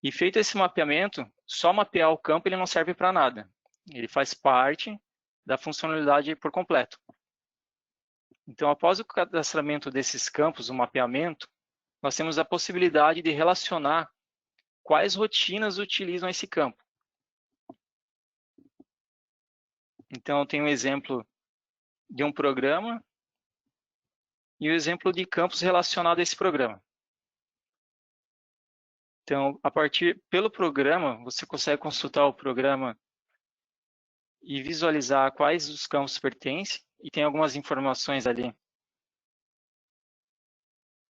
E feito esse mapeamento, só mapear o campo ele não serve para nada. Ele faz parte da funcionalidade por completo. Então, após o cadastramento desses campos, o mapeamento, nós temos a possibilidade de relacionar quais rotinas utilizam esse campo. Então, tem um exemplo de um programa e o exemplo de campos relacionados a esse programa. Então, pelo programa, você consegue consultar o programa e visualizar quais os campos pertencem, e tem algumas informações ali.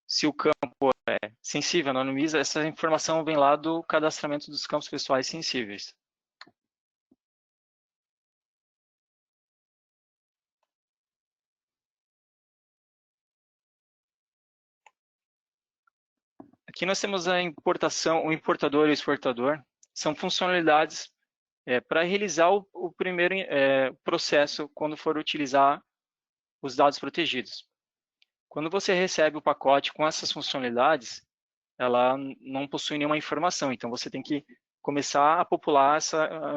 Se o campo é sensível, anonimiza, essa informação vem lá do cadastramento dos campos pessoais sensíveis. Aqui nós temos a importação, o importador e o exportador. São funcionalidades para realizar o primeiro processo quando for utilizar os dados protegidos. Quando você recebe o pacote com essas funcionalidades, ela não possui nenhuma informação, então você tem que começar a popular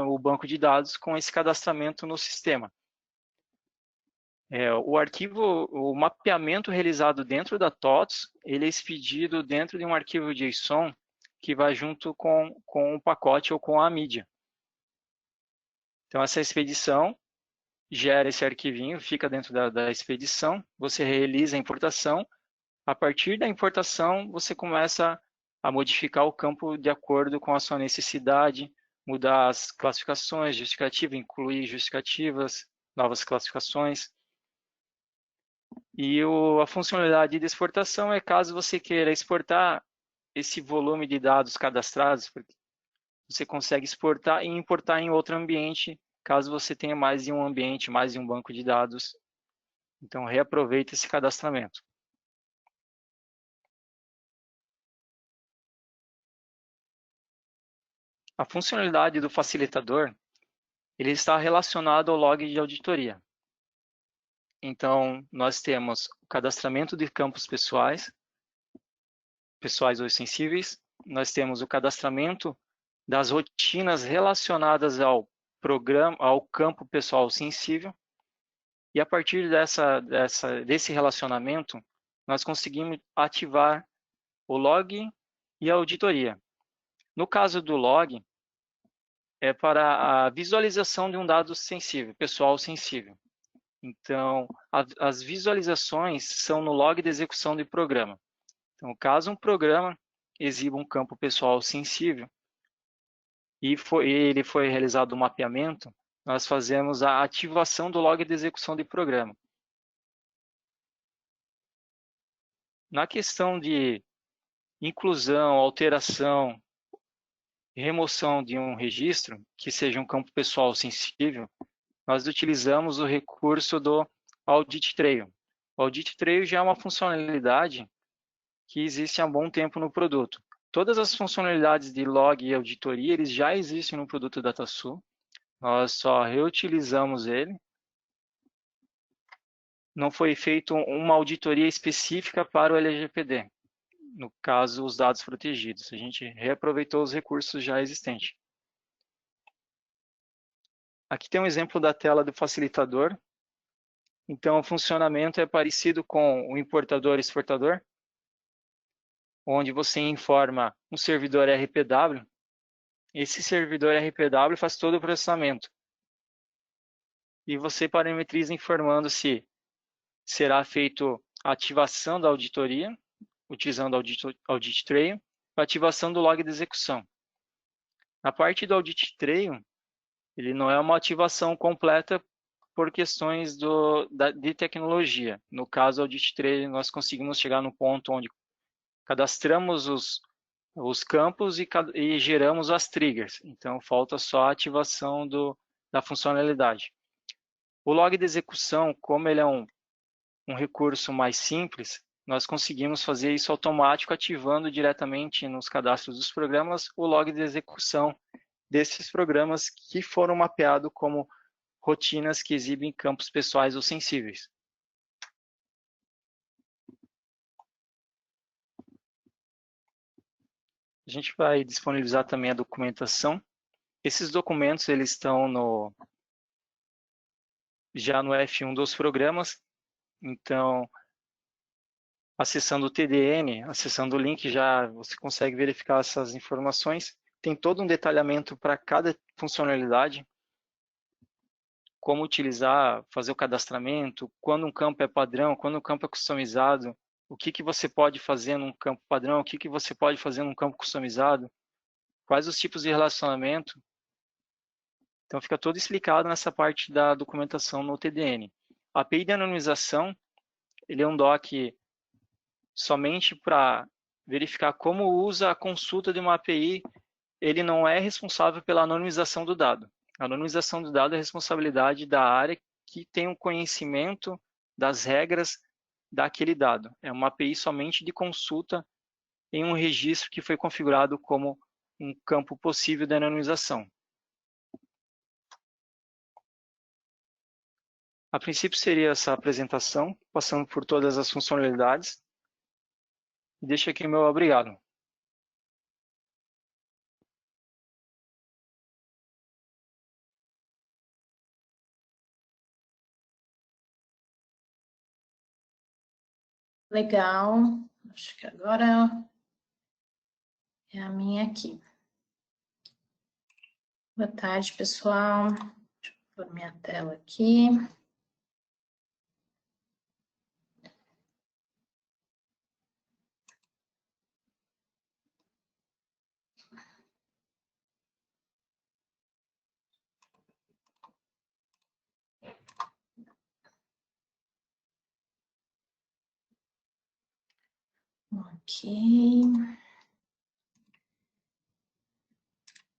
o banco de dados com esse cadastramento no sistema. O mapeamento realizado dentro da TOTS, ele é expedido dentro de um arquivo JSON que vai junto com o pacote ou com a mídia. Então, essa expedição gera esse arquivinho, fica dentro da expedição, você realiza a importação. A partir da importação, você começa a modificar o campo de acordo com a sua necessidade, mudar as classificações, justificativa, incluir justificativas, novas classificações. E a funcionalidade de exportação é caso você queira exportar esse volume de dados cadastrados, porque você consegue exportar e importar em outro ambiente, caso você tenha mais de um ambiente, mais de um banco de dados. Então, reaproveita esse cadastramento. A funcionalidade do facilitador, ele está relacionado ao log de auditoria. Então, nós temos o cadastramento de campos pessoais ou sensíveis, nós temos o cadastramento das rotinas relacionadas ao programa, ao campo pessoal sensível, e a partir desse relacionamento, nós conseguimos ativar o log e a auditoria. No caso do log, é para a visualização de um dado sensível, pessoal sensível. Então, as visualizações são no log de execução de programa. Então, caso um programa exiba um campo pessoal sensível e ele foi realizado um mapeamento, nós fazemos a ativação do log de execução de programa. Na questão de inclusão, alteração e remoção de um registro, que seja um campo pessoal sensível, nós utilizamos o recurso do Audit Trail. O Audit Trail já é uma funcionalidade que existe há bom tempo no produto. Todas as funcionalidades de log e auditoria, eles já existem no produto DataSul. Nós só reutilizamos ele. Não foi feita uma auditoria específica para o LGPD. No caso, os dados protegidos. A gente reaproveitou os recursos já existentes. Aqui tem um exemplo da tela do facilitador. Então, o funcionamento é parecido com o importador e exportador, onde você informa um servidor RPW. Esse servidor RPW faz todo o processamento. E você parametriza informando se será feito a ativação da auditoria, utilizando o Audit Trail, a ativação do log de execução. Na parte do Audit Trail, ele não é uma ativação completa por questões de tecnologia. No caso do Audit Trail, nós conseguimos chegar no ponto onde cadastramos os campos e geramos as triggers. Então, falta só a ativação da funcionalidade. O log de execução, como ele é um recurso mais simples, nós conseguimos fazer isso automático, ativando diretamente nos cadastros dos programas o log de execução desses programas que foram mapeados como rotinas que exibem campos pessoais ou sensíveis. A gente vai disponibilizar também a documentação. Esses documentos eles estão já no F1 dos programas. Então, acessando o TDN, acessando o link, já você consegue verificar essas informações. Tem todo um detalhamento para cada funcionalidade, como utilizar, fazer o cadastramento, quando um campo é padrão, quando um campo é customizado, o que você pode fazer num campo padrão, o que você pode fazer num campo customizado, quais os tipos de relacionamento. Então, fica todo explicado nessa parte da documentação no TDN. A API de anonimização, ele é um doc somente para verificar como usa a consulta de uma API, ele não é responsável pela anonimização do dado. A anonimização do dado é responsabilidade da área que tem o conhecimento das regras daquele dado. É uma API somente de consulta em um registro que foi configurado como um campo possível de anonimização. A princípio seria essa apresentação, passando por todas as funcionalidades. Deixo aqui o meu obrigado. Legal. Acho que agora é a minha aqui. Boa tarde, pessoal. Deixa eu pôr minha tela aqui. Ok.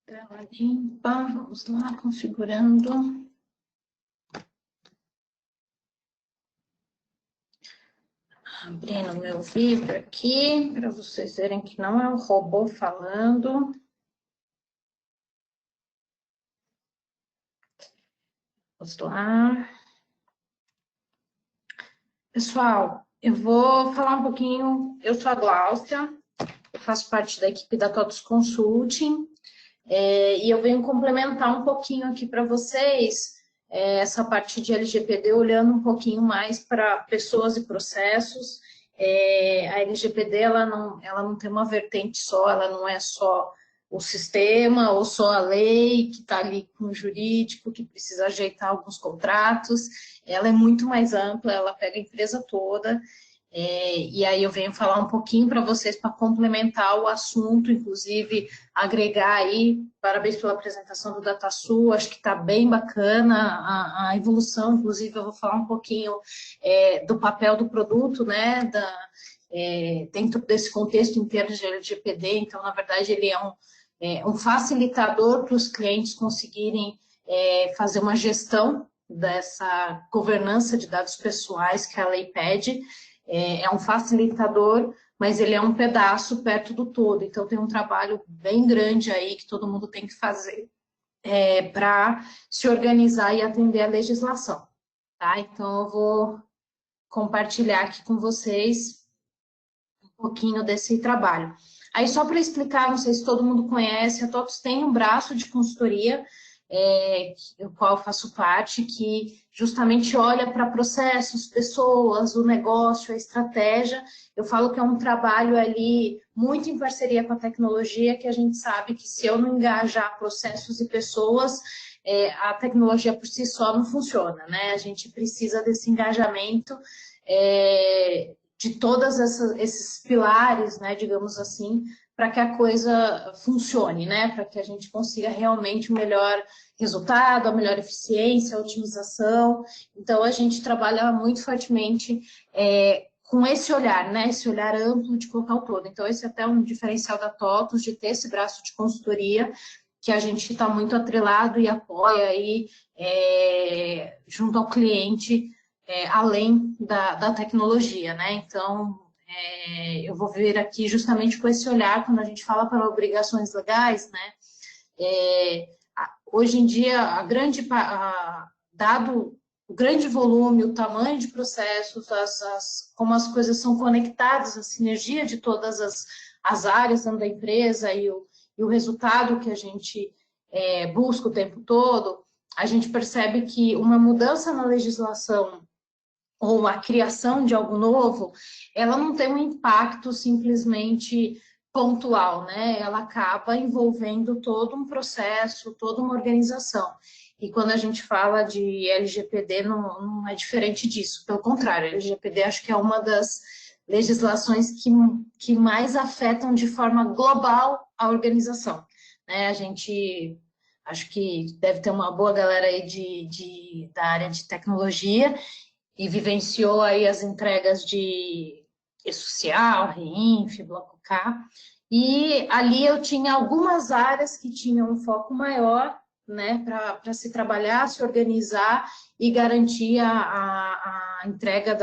Tela limpa. Vamos lá, configurando. Abrindo meu vídeo aqui, para vocês verem que não é o robô falando. Vamos lá. Pessoal, eu vou falar um pouquinho. Eu sou a Gláucia, eu faço parte da equipe da TOTVS Consulting, e eu venho complementar um pouquinho aqui para vocês essa parte de LGPD, olhando um pouquinho mais para pessoas e processos. A LGPD ela não tem uma vertente só, ela não é só o sistema ou só a lei que está ali com o jurídico, que precisa ajeitar alguns contratos. Ela é muito mais ampla, ela pega a empresa toda. E aí eu venho falar um pouquinho para vocês para complementar o assunto, inclusive agregar aí, parabéns pela apresentação do DataSul, acho que está bem bacana a evolução, inclusive eu vou falar um pouquinho do papel do produto, né, dentro desse contexto inteiro de LGPD, então na verdade ele é um facilitador para os clientes conseguirem fazer uma gestão dessa governança de dados pessoais que a lei pede. É um facilitador, mas ele é um pedaço perto do todo. Então, tem um trabalho bem grande aí que todo mundo tem que fazer para se organizar e atender a legislação. Tá? Então, eu vou compartilhar aqui com vocês um pouquinho desse trabalho. Aí, só para explicar, não sei se todo mundo conhece, a TOTVS tem um braço de consultoria, do qual eu faço parte, que justamente olha para processos, pessoas, o negócio, a estratégia. Eu falo que é um trabalho ali muito em parceria com a tecnologia, que a gente sabe que se eu não engajar processos e pessoas, a tecnologia por si só não funciona, né? A gente precisa desse engajamento de todos esses pilares, né, digamos assim, para que a coisa funcione, né? Para que a gente consiga realmente o melhor resultado, a melhor eficiência, a otimização. Então, a gente trabalha muito fortemente com esse olhar, né? Esse olhar amplo de colocar o todo. Então, esse é até um diferencial da TOTVS, de ter esse braço de consultoria, que a gente está muito atrelado e apoia aí junto ao cliente, além da tecnologia, né? Então, eu vou vir aqui justamente com esse olhar, quando a gente fala para obrigações legais, né? Hoje em dia, dado o grande volume, o tamanho de processos, como as coisas são conectadas, a sinergia de todas as áreas da empresa e o resultado que a gente busca o tempo todo, a gente percebe que uma mudança na legislação ou a criação de algo novo, ela não tem um impacto simplesmente pontual, né? Ela acaba envolvendo todo um processo, toda uma organização. E quando a gente fala de LGPD, não é diferente disso. Pelo contrário, a LGPD acho que é uma das legislações que mais afetam de forma global a organização, né? A gente acho que deve ter uma boa galera aí da área de tecnologia e vivenciou aí as entregas de E-Social, REINF, Bloco K, e ali eu tinha algumas áreas que tinham um foco maior, né, para se trabalhar, se organizar e garantir a entrega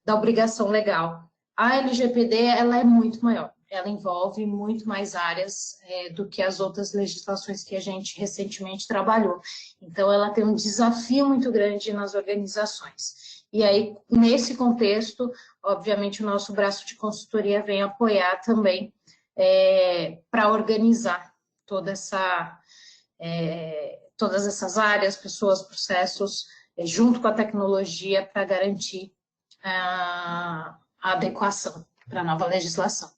da obrigação legal. A LGPD, ela é muito maior, ela envolve muito mais áreas do que as outras legislações que a gente recentemente trabalhou. Então, ela tem um desafio muito grande nas organizações. E aí, nesse contexto, obviamente, o nosso braço de consultoria vem apoiar também para organizar todas essas áreas, pessoas, processos, junto com a tecnologia, para garantir a adequação para a nova legislação.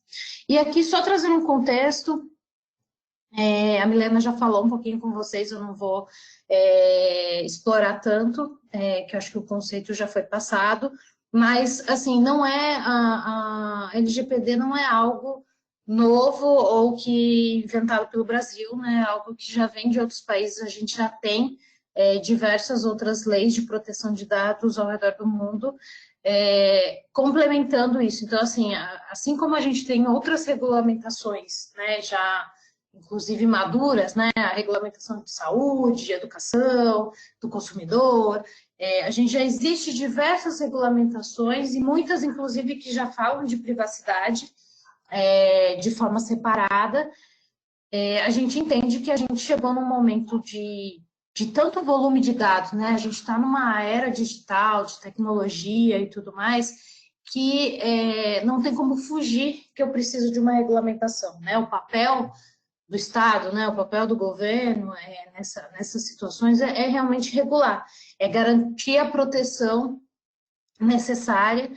E aqui, só trazendo um contexto, a Milena já falou um pouquinho com vocês, eu não vou explorar tanto, que eu acho que o conceito já foi passado, mas, assim, não é a LGPD não é algo novo ou que inventado pelo Brasil, né? Algo que já vem de outros países, a gente já tem diversas outras leis de proteção de dados ao redor do mundo, complementando isso. Então, assim como a gente tem outras regulamentações, né, já inclusive maduras, né, a regulamentação de saúde, de educação, do consumidor, a gente já existe diversas regulamentações e muitas, inclusive, que já falam de privacidade de forma separada. A gente entende que a gente chegou num momento de de tanto volume de dados, né? A gente está numa era digital, de tecnologia e tudo mais, que não tem como fugir que eu preciso de uma regulamentação, né? O papel do Estado, né? O papel do governo nessas situações é realmente regular, é garantir a proteção necessária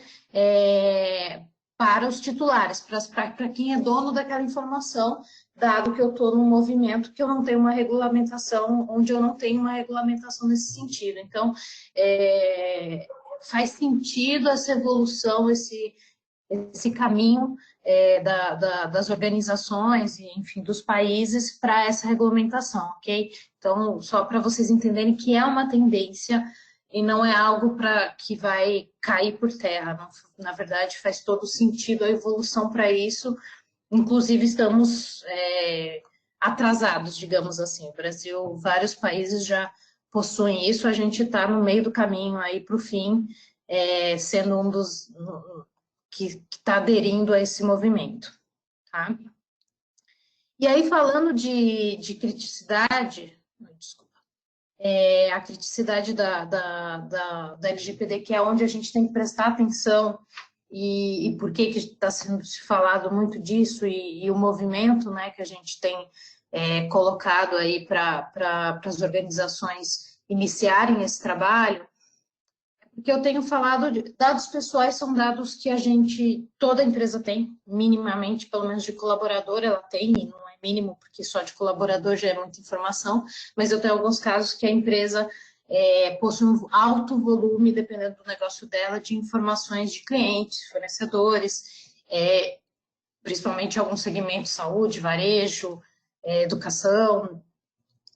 para os titulares, para quem é dono daquela informação, dado que eu estou num movimento que eu não tenho uma regulamentação, onde eu não tenho uma regulamentação nesse sentido. Então, faz sentido essa evolução, esse caminho das organizações e, enfim, dos países para essa regulamentação, ok? Então, só para vocês entenderem que é uma tendência e não é algo que vai cair por terra. Não, na verdade, faz todo sentido a evolução para isso. Inclusive, estamos atrasados, digamos assim. O Brasil, vários países já possuem isso, a gente está no meio do caminho aí para o fim, sendo um dos que está aderindo a esse movimento. Tá? E aí, falando de criticidade, desculpa, a criticidade da LGPD, que é onde a gente tem que prestar atenção, e por que está sendo se falado muito disso, e o movimento, né, que a gente tem colocado aí para as organizações iniciarem esse trabalho, porque eu tenho falado de dados pessoais, são dados que toda empresa tem, minimamente, pelo menos de colaborador ela tem, e não é mínimo, porque só de colaborador já é muita informação, mas eu tenho alguns casos que a empresa possui um alto volume, dependendo do negócio dela, de informações de clientes, fornecedores, principalmente alguns segmentos, saúde, varejo, educação,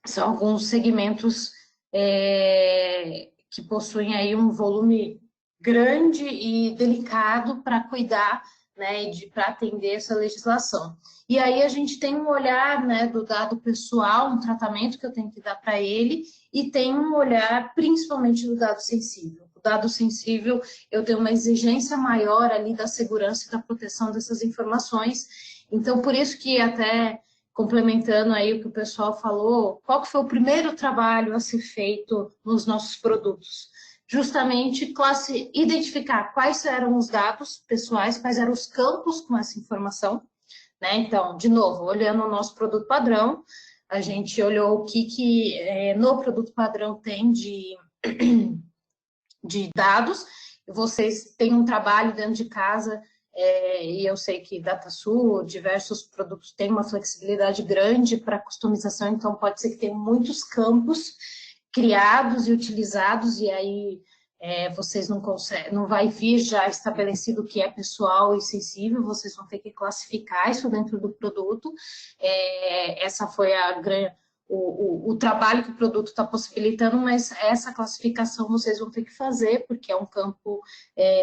são alguns segmentos que possuem aí um volume grande e delicado para cuidar, né, e para atender essa legislação. E aí a gente tem um olhar, né, do dado pessoal, um tratamento que eu tenho que dar para ele, e tem um olhar principalmente do dado sensível. O dado sensível, eu tenho uma exigência maior ali da segurança e da proteção dessas informações. Então, por isso que até complementando aí o que o pessoal falou, qual que foi o primeiro trabalho a ser feito nos nossos produtos? Justamente identificar quais eram os dados pessoais, quais eram os campos com essa informação, né? Então, de novo, olhando o nosso produto padrão, a gente olhou o que no produto padrão tem de dados. Vocês têm um trabalho dentro de casa, e eu sei que DataSul, diversos produtos têm uma flexibilidade grande para customização, então pode ser que tenha muitos campos criados e utilizados, e aí vocês não vai vir já estabelecido o que é pessoal e sensível, vocês vão ter que classificar isso dentro do produto. Essa foi o trabalho que o produto está possibilitando, mas essa classificação vocês vão ter que fazer, porque é um campo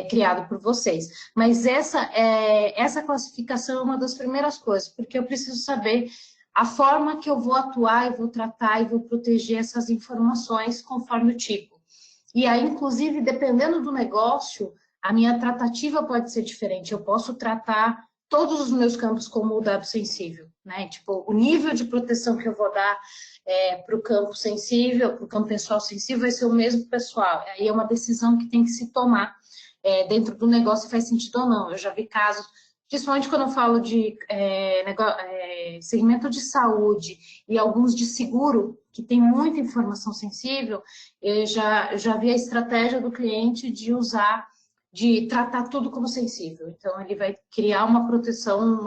criado por vocês. Mas essa classificação é uma das primeiras coisas, porque eu preciso saber a forma que eu vou atuar, e vou tratar e vou proteger essas informações conforme o tipo. E aí, inclusive, dependendo do negócio, a minha tratativa pode ser diferente. Eu posso tratar todos os meus campos como o dado sensível, né? Tipo, o nível de proteção que eu vou dar para o campo sensível, para o campo pessoal sensível, vai ser o mesmo pessoal. Aí é uma decisão que tem que se tomar dentro do negócio, se faz sentido ou não. Eu já vi casos, principalmente quando eu falo de segmento de saúde e alguns de seguro, que tem muita informação sensível, eu já vi a estratégia do cliente de tratar tudo como sensível. Então, ele vai criar uma proteção,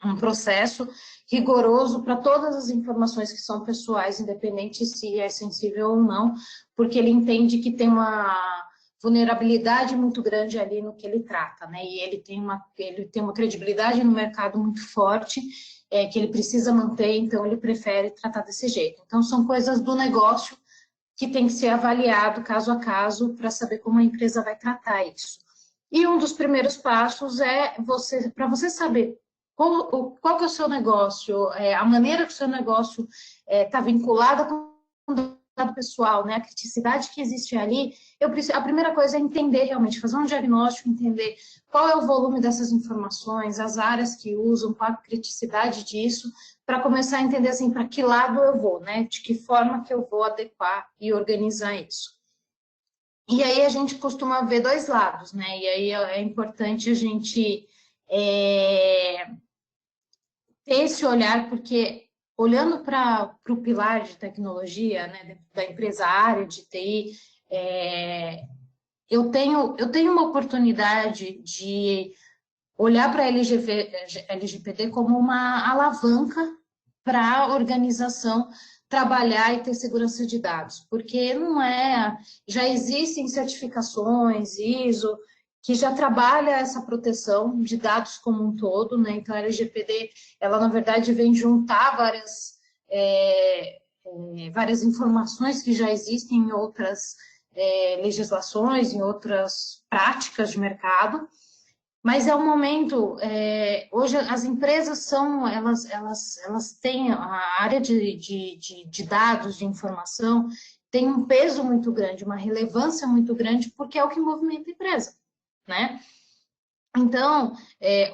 um processo rigoroso para todas as informações que são pessoais, independente se é sensível ou não, porque ele entende que tem uma vulnerabilidade muito grande ali no que ele trata, né? E ele tem uma credibilidade no mercado muito forte, que ele precisa manter, então ele prefere tratar desse jeito. Então, são coisas do negócio que tem que ser avaliado caso a caso para saber como a empresa vai tratar isso. E um dos primeiros passos para você saber qual que é o seu negócio, a maneira que o seu negócio está vinculada com o dado pessoal, né? A criticidade que existe ali, a primeira coisa é entender realmente, fazer um diagnóstico, entender qual é o volume dessas informações, as áreas que usam, qual a criticidade disso, para começar a entender assim, para que lado eu vou, né? De que forma que eu vou adequar e organizar isso. E aí a gente costuma ver dois lados, né? E aí é importante a gente ter esse olhar, porque olhando para o pilar de tecnologia, né, dentro da empresa, a área de TI, eu tenho uma oportunidade de olhar para a LGPD como uma alavanca para a organização trabalhar e ter segurança de dados, porque não é, já existem certificações ISO que já trabalha essa proteção de dados como um todo, né? Então a LGPD, ela na verdade vem juntar várias informações que já existem em outras legislações, em outras práticas de mercado. Mas é um momento, hoje as empresas elas têm a área de dados, de informação, tem um peso muito grande, uma relevância muito grande, porque é o que movimenta a empresa, né? Então,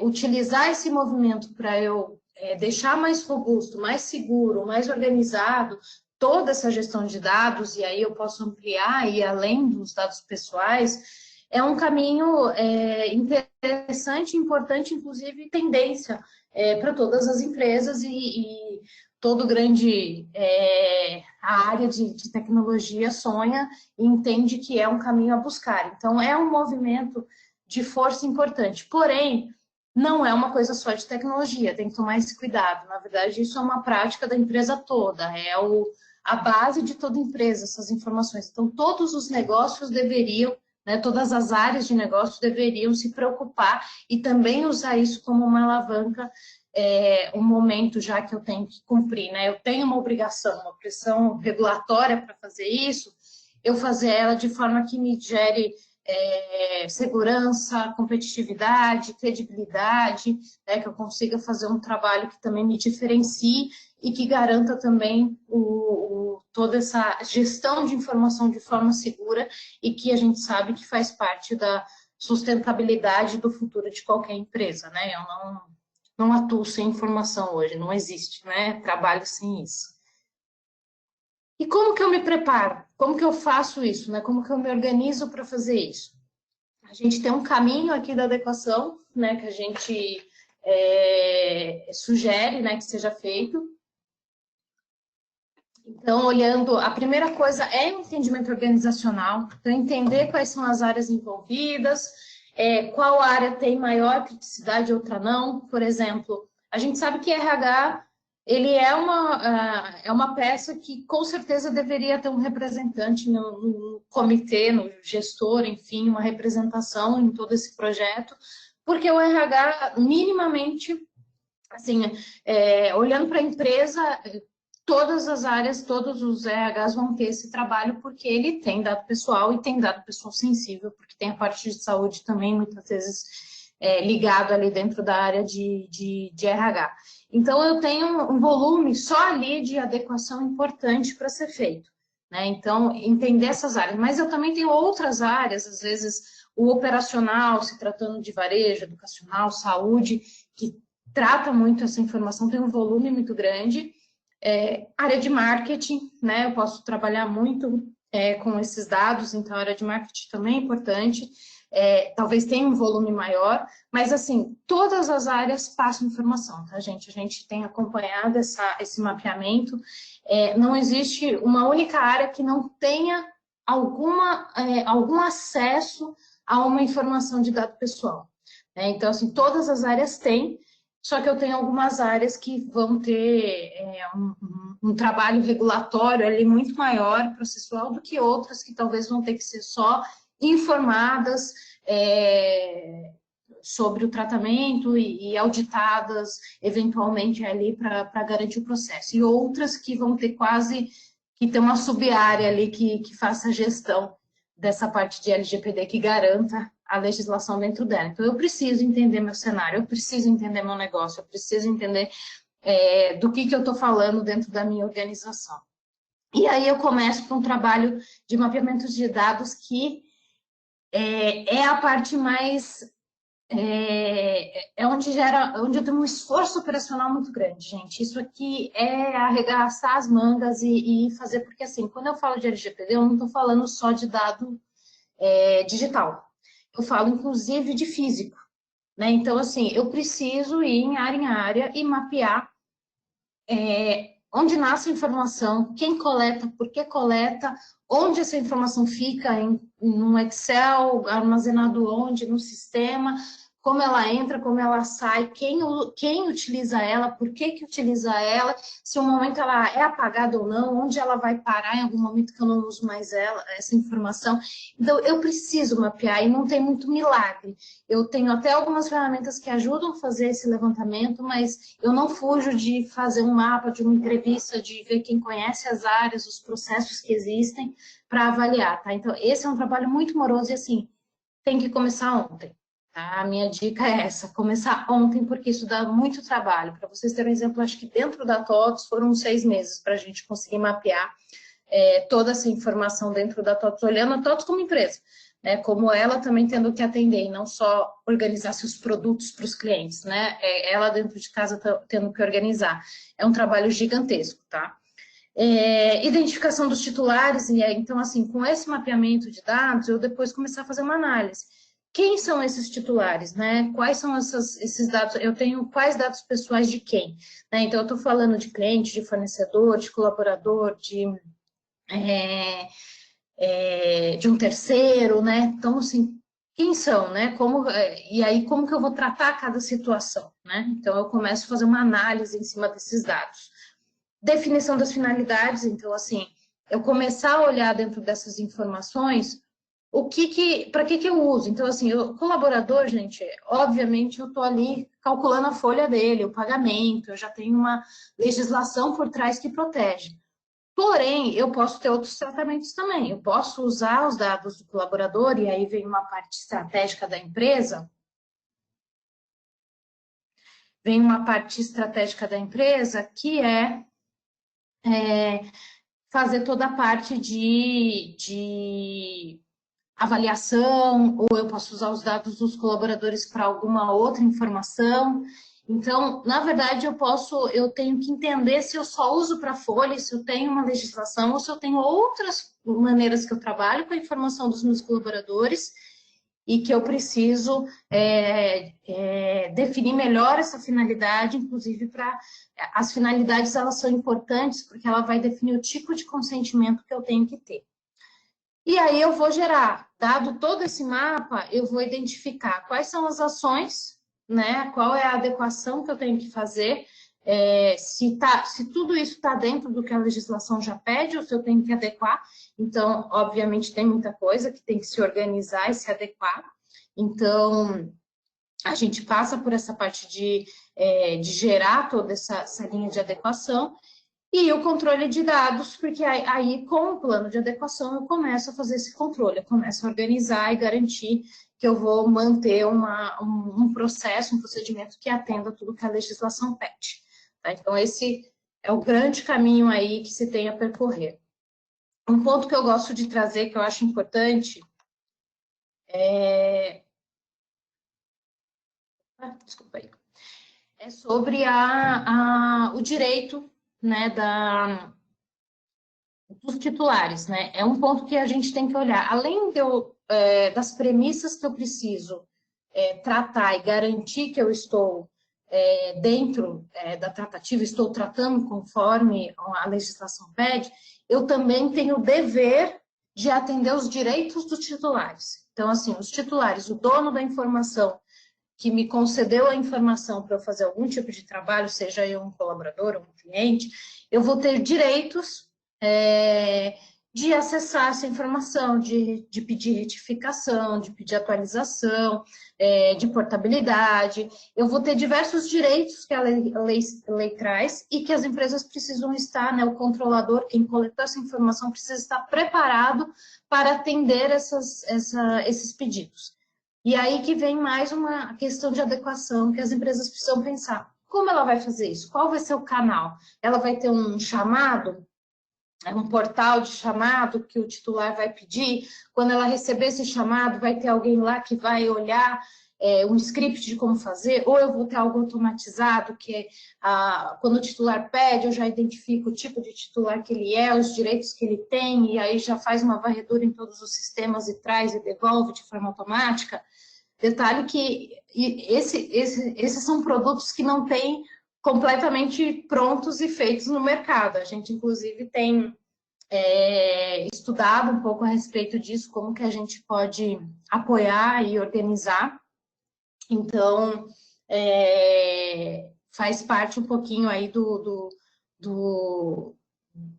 utilizar esse movimento para eu deixar mais robusto, mais seguro, mais organizado, toda essa gestão de dados, e aí eu posso ampliar e ir além dos dados pessoais, é um caminho interessante, importante, inclusive tendência para todas as empresas e todo grande a área de tecnologia sonha e entende que é um caminho a buscar. Então, é um movimento de força importante. Porém, não é uma coisa só de tecnologia, tem que tomar esse cuidado. Na verdade, isso é uma prática da empresa toda, a base de toda empresa, essas informações. Então, todos os negócios deveriam, né, todas as áreas de negócio deveriam se preocupar e também usar isso como uma alavanca, um momento já que eu tenho que cumprir, né? Eu tenho uma obrigação, uma pressão regulatória para fazer isso, eu fazer ela de forma que me gere segurança, competitividade, credibilidade, né, que eu consiga fazer um trabalho que também me diferencie e que garanta também toda essa gestão de informação de forma segura e que a gente sabe que faz parte da sustentabilidade do futuro de qualquer empresa, né? Eu não atuo sem informação hoje, não existe, né? Trabalho sem isso. E como que eu me preparo? Como que eu faço isso, né? Como que eu me organizo para fazer isso? A gente tem um caminho aqui da adequação, né? Que a gente sugere, né? Que seja feito. Então, olhando, a primeira coisa é o entendimento organizacional, então entender quais são as áreas envolvidas, qual área tem maior criticidade e outra não. Por exemplo, a gente sabe que RH ele é uma peça que com certeza deveria ter um representante no comitê, no gestor, enfim, uma representação em todo esse projeto, porque o RH minimamente, assim, olhando para a empresa, todas as áreas, todos os RHs vão ter esse trabalho, porque ele tem dado pessoal e tem dado pessoal sensível, porque tem a parte de saúde também, muitas vezes ligado ali dentro da área de RH. Então, eu tenho um volume só ali de adequação importante para ser feito, né? Então, entender essas áreas. Mas eu também tenho outras áreas, às vezes o operacional, se tratando de varejo, educacional, saúde, que trata muito essa informação, tem um volume muito grande. Área de marketing, né? Eu posso trabalhar muito com esses dados, então a área de marketing também é importante. Talvez tenha um volume maior, mas assim, todas as áreas passam informação, tá, gente? A gente tem acompanhado esse mapeamento. Não existe uma única área que não tenha algum acesso a uma informação de dado pessoal, né? Então, assim, todas as áreas têm, só que eu tenho algumas áreas que vão ter um trabalho regulatório ali muito maior, processual, do que outras que talvez vão ter que ser só informadas sobre o tratamento e auditadas eventualmente ali para garantir o processo. E outras que vão ter quase que ter uma sub-área ali que faça a gestão dessa parte de LGPD, que garanta a legislação dentro dela. Então, eu preciso entender meu cenário, eu preciso entender meu negócio, eu preciso entender do que eu estou falando dentro da minha organização. E aí eu começo com um trabalho de mapeamento de dados que é a parte mais é onde eu tenho um esforço operacional muito grande, gente. Isso aqui é arregaçar as mangas e fazer, porque assim, quando eu falo de LGPD, eu não estou falando só de dado digital. Eu falo, inclusive, de físico, né? Então, assim, eu preciso ir em área e mapear onde nasce a informação, quem coleta, por que coleta, onde essa informação fica, no Excel, armazenado onde, no sistema, como ela entra, como ela sai, quem utiliza ela, por que utiliza ela, se um momento ela é apagada ou não, onde ela vai parar em algum momento que eu não uso mais essa informação. Então, eu preciso mapear e não tem muito milagre. Eu tenho até algumas ferramentas que ajudam a fazer esse levantamento, mas eu não fujo de fazer um mapa, de uma entrevista, de ver quem conhece as áreas, os processos que existem para avaliar, tá? Então, esse é um trabalho muito moroso e, assim, tem que começar ontem. A minha dica é essa, começar ontem, porque isso dá muito trabalho. Para vocês terem um exemplo, acho que dentro da TOTS foram 6 meses para a gente conseguir mapear toda essa informação dentro da TOTS, olhando a TOTS como empresa, né? Como ela também tendo que atender, e não só organizar seus produtos para os clientes, né? Ela dentro de casa tendo que organizar. É um trabalho gigantesco, tá? Identificação dos titulares, então, assim, com esse mapeamento de dados, eu depois começar a fazer uma análise. Quem são esses titulares, né? Quais são esses dados? Eu tenho quais dados pessoais de quem? Né? Então, eu estou falando de cliente, de fornecedor, de colaborador, de um terceiro, né? Então, assim, quem são, né? E aí, como que eu vou tratar cada situação, né? Então, eu começo a fazer uma análise em cima desses dados. Definição das finalidades, então, assim, eu começar a olhar dentro dessas informações para que eu uso? Então, assim, o colaborador, gente, obviamente eu estou ali calculando a folha dele, o pagamento, eu já tenho uma legislação por trás que protege. Porém, eu posso ter outros tratamentos também. Eu posso usar os dados do colaborador, e aí vem uma parte estratégica da empresa. Vem uma parte estratégica da empresa que fazer toda a parte de avaliação, ou eu posso usar os dados dos colaboradores para alguma outra informação. Então, na verdade, eu tenho que entender se eu só uso para folha, se eu tenho uma legislação, ou se eu tenho outras maneiras que eu trabalho com a informação dos meus colaboradores e que eu preciso definir melhor essa finalidade, inclusive as finalidades elas são importantes porque ela vai definir o tipo de consentimento que eu tenho que ter. E aí eu vou gerar, dado todo esse mapa, eu vou identificar quais são as ações, né? Qual é a adequação que eu tenho que fazer, se tudo isso está dentro do que a legislação já pede ou se eu tenho que adequar. Então, obviamente, tem muita coisa que tem que se organizar e se adequar. Então, a gente passa por essa parte de gerar toda essa linha de adequação. E o controle de dados, porque aí, com o plano de adequação, eu começo a fazer esse controle, eu começo a organizar e garantir que eu vou manter um processo, um procedimento que atenda tudo que a legislação pede. Tá? Então, esse é o grande caminho aí que se tem a percorrer. Um ponto que eu gosto de trazer, que eu acho importante, desculpa aí, é sobre o direito, né, dos titulares, né? É um ponto que a gente tem que olhar. Além das premissas que eu preciso tratar e garantir que eu estou dentro da tratativa, estou tratando conforme a legislação pede, eu também tenho o dever de atender os direitos dos titulares. Então, assim, os titulares, o dono da informação que me concedeu a informação para eu fazer algum tipo de trabalho, seja eu um colaborador ou um cliente, eu vou ter direitos de acessar essa informação, de pedir retificação, de pedir atualização, de portabilidade. Eu vou ter diversos direitos que a lei traz e que as empresas precisam estar, né, o controlador, quem coletou essa informação, precisa estar preparado para atender esses pedidos. E aí que vem mais uma questão de adequação que as empresas precisam pensar. Como ela vai fazer isso? Qual vai ser o canal? Ela vai ter um chamado, um portal de chamado que o titular vai pedir? Quando ela receber esse chamado, vai ter alguém lá que vai olhar um script de como fazer, ou eu vou ter algo automatizado, que é quando o titular pede, eu já identifico o tipo de titular que ele é, os direitos que ele tem, e aí já faz uma varredura em todos os sistemas e traz e devolve de forma automática. Detalhe que esses são produtos que não têm completamente prontos e feitos no mercado. A gente, inclusive, tem estudado um pouco a respeito disso, como que a gente pode apoiar e organizar. Então, faz parte um pouquinho aí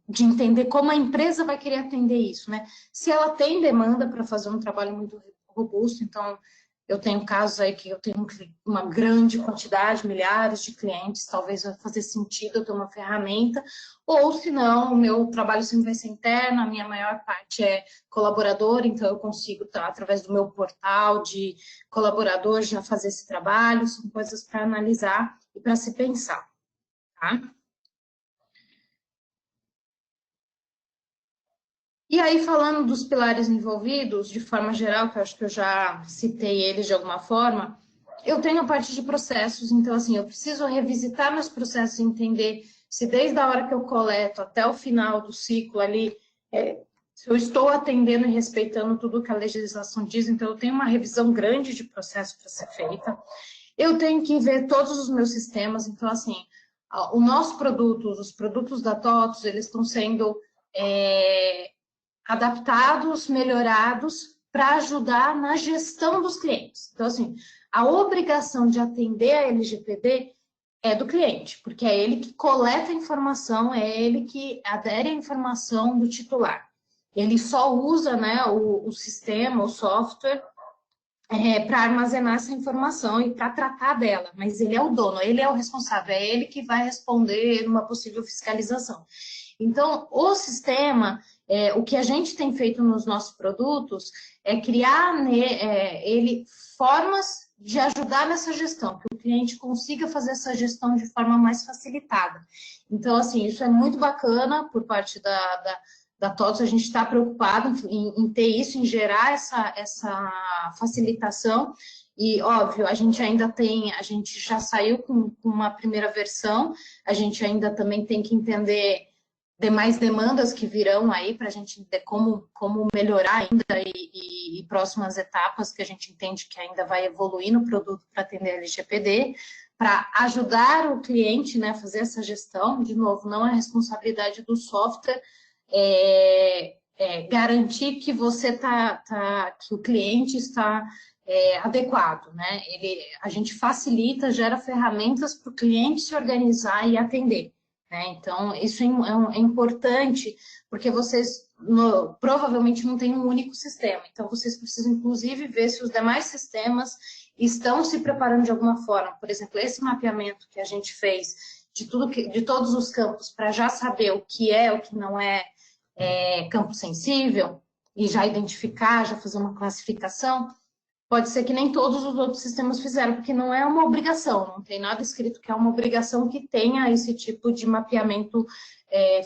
de entender como a empresa vai querer atender isso, né? Se ela tem demanda para fazer um trabalho muito robusto, então eu tenho casos aí que eu tenho uma grande quantidade, milhares de clientes, talvez vai fazer sentido eu ter uma ferramenta, ou se não, o meu trabalho sempre vai ser interno, a minha maior parte é colaborador, então eu consigo, através do meu portal de colaborador, já fazer esse trabalho, são coisas para analisar e para se pensar, tá? E aí, falando dos pilares envolvidos, de forma geral, que eu acho que eu já citei eles de alguma forma, eu tenho a parte de processos, então, assim, eu preciso revisitar meus processos e entender se desde a hora que eu coleto até o final do ciclo ali, se eu estou atendendo e respeitando tudo que a legislação diz, então eu tenho uma revisão grande de processo para ser feita. Eu tenho que ver todos os meus sistemas, então, assim, o nosso produto, os produtos da TOTVS, eles estão sendo adaptados, melhorados, para ajudar na gestão dos clientes. Então, assim, a obrigação de atender a LGPD é do cliente, porque é ele que coleta a informação, é ele que adere à informação do titular. Ele só usa, né, o sistema, o software, para armazenar essa informação e para tratar dela, mas ele é o dono, ele é o responsável, é ele que vai responder numa possível fiscalização. Então, o sistema, o que a gente tem feito nos nossos produtos é criar formas de ajudar nessa gestão, que o cliente consiga fazer essa gestão de forma mais facilitada. Então, assim, isso é muito bacana por parte da TOTVS, a gente está preocupado em ter isso, em gerar essa facilitação. E, óbvio, a gente já saiu com uma primeira versão, a gente ainda também tem que entender demais demandas que virão aí para a gente entender como melhorar ainda e próximas etapas que a gente entende que ainda vai evoluir no produto para atender a LGPD, para ajudar o cliente, né, a fazer essa gestão. De novo, não é responsabilidade do software garantir que que o cliente está adequado, né? A gente facilita, gera ferramentas para o cliente se organizar e atender. Então, isso é importante, porque vocês provavelmente não têm um único sistema. Então, vocês precisam, inclusive, ver se os demais sistemas estão se preparando de alguma forma. Por exemplo, esse mapeamento que a gente fez de todos os campos, para já saber o que é, o que não é campo sensível, e já identificar, já fazer uma classificação. Pode ser que nem todos os outros sistemas fizeram, porque não é uma obrigação, não tem nada escrito que é uma obrigação que tenha esse tipo de mapeamento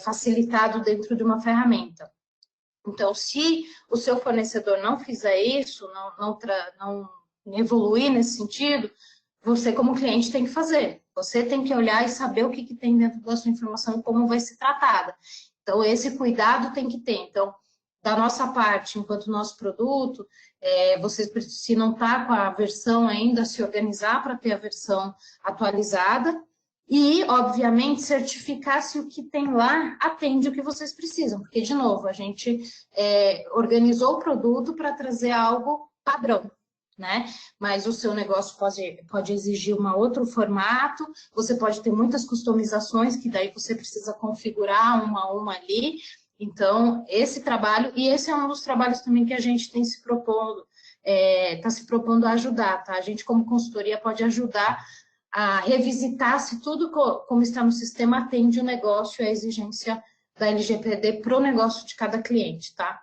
facilitado dentro de uma ferramenta. Então, se o seu fornecedor não fizer isso, não evoluir nesse sentido, você como cliente tem que fazer. Você tem que olhar e saber o que tem dentro da sua informação e como vai ser tratada. Então, esse cuidado tem que ter. Então, da nossa parte, enquanto nosso produto, vocês, se não está com a versão ainda, se organizar para ter a versão atualizada e, obviamente, certificar se o que tem lá atende o que vocês precisam. Porque, de novo, a gente organizou o produto para trazer algo padrão, né? Mas o seu negócio pode exigir um outro formato, você pode ter muitas customizações, que daí você precisa configurar uma a uma ali. Então, esse trabalho, e esse é um dos trabalhos também que a gente tem se propondo, está se propondo a ajudar, tá? A gente, como consultoria, pode ajudar a revisitar se tudo como está no sistema atende o negócio e a exigência da LGPD para o negócio de cada cliente, tá?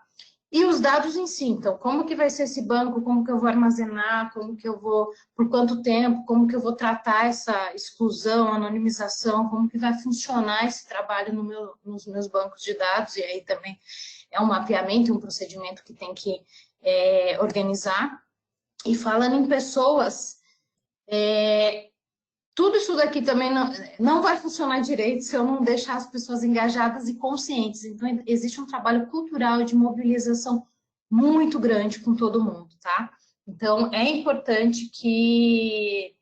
E os dados em si, então, como que vai ser esse banco, como que eu vou armazenar, como que eu vou, por quanto tempo, como que eu vou tratar essa exclusão, anonimização, como que vai funcionar esse trabalho nos meus bancos de dados, e aí também é um mapeamento, um procedimento que tem que organizar. E falando em pessoas, tudo isso daqui também não vai funcionar direito se eu não deixar as pessoas engajadas e conscientes. Então, existe um trabalho cultural e de mobilização muito grande com todo mundo, tá? Então, é importante que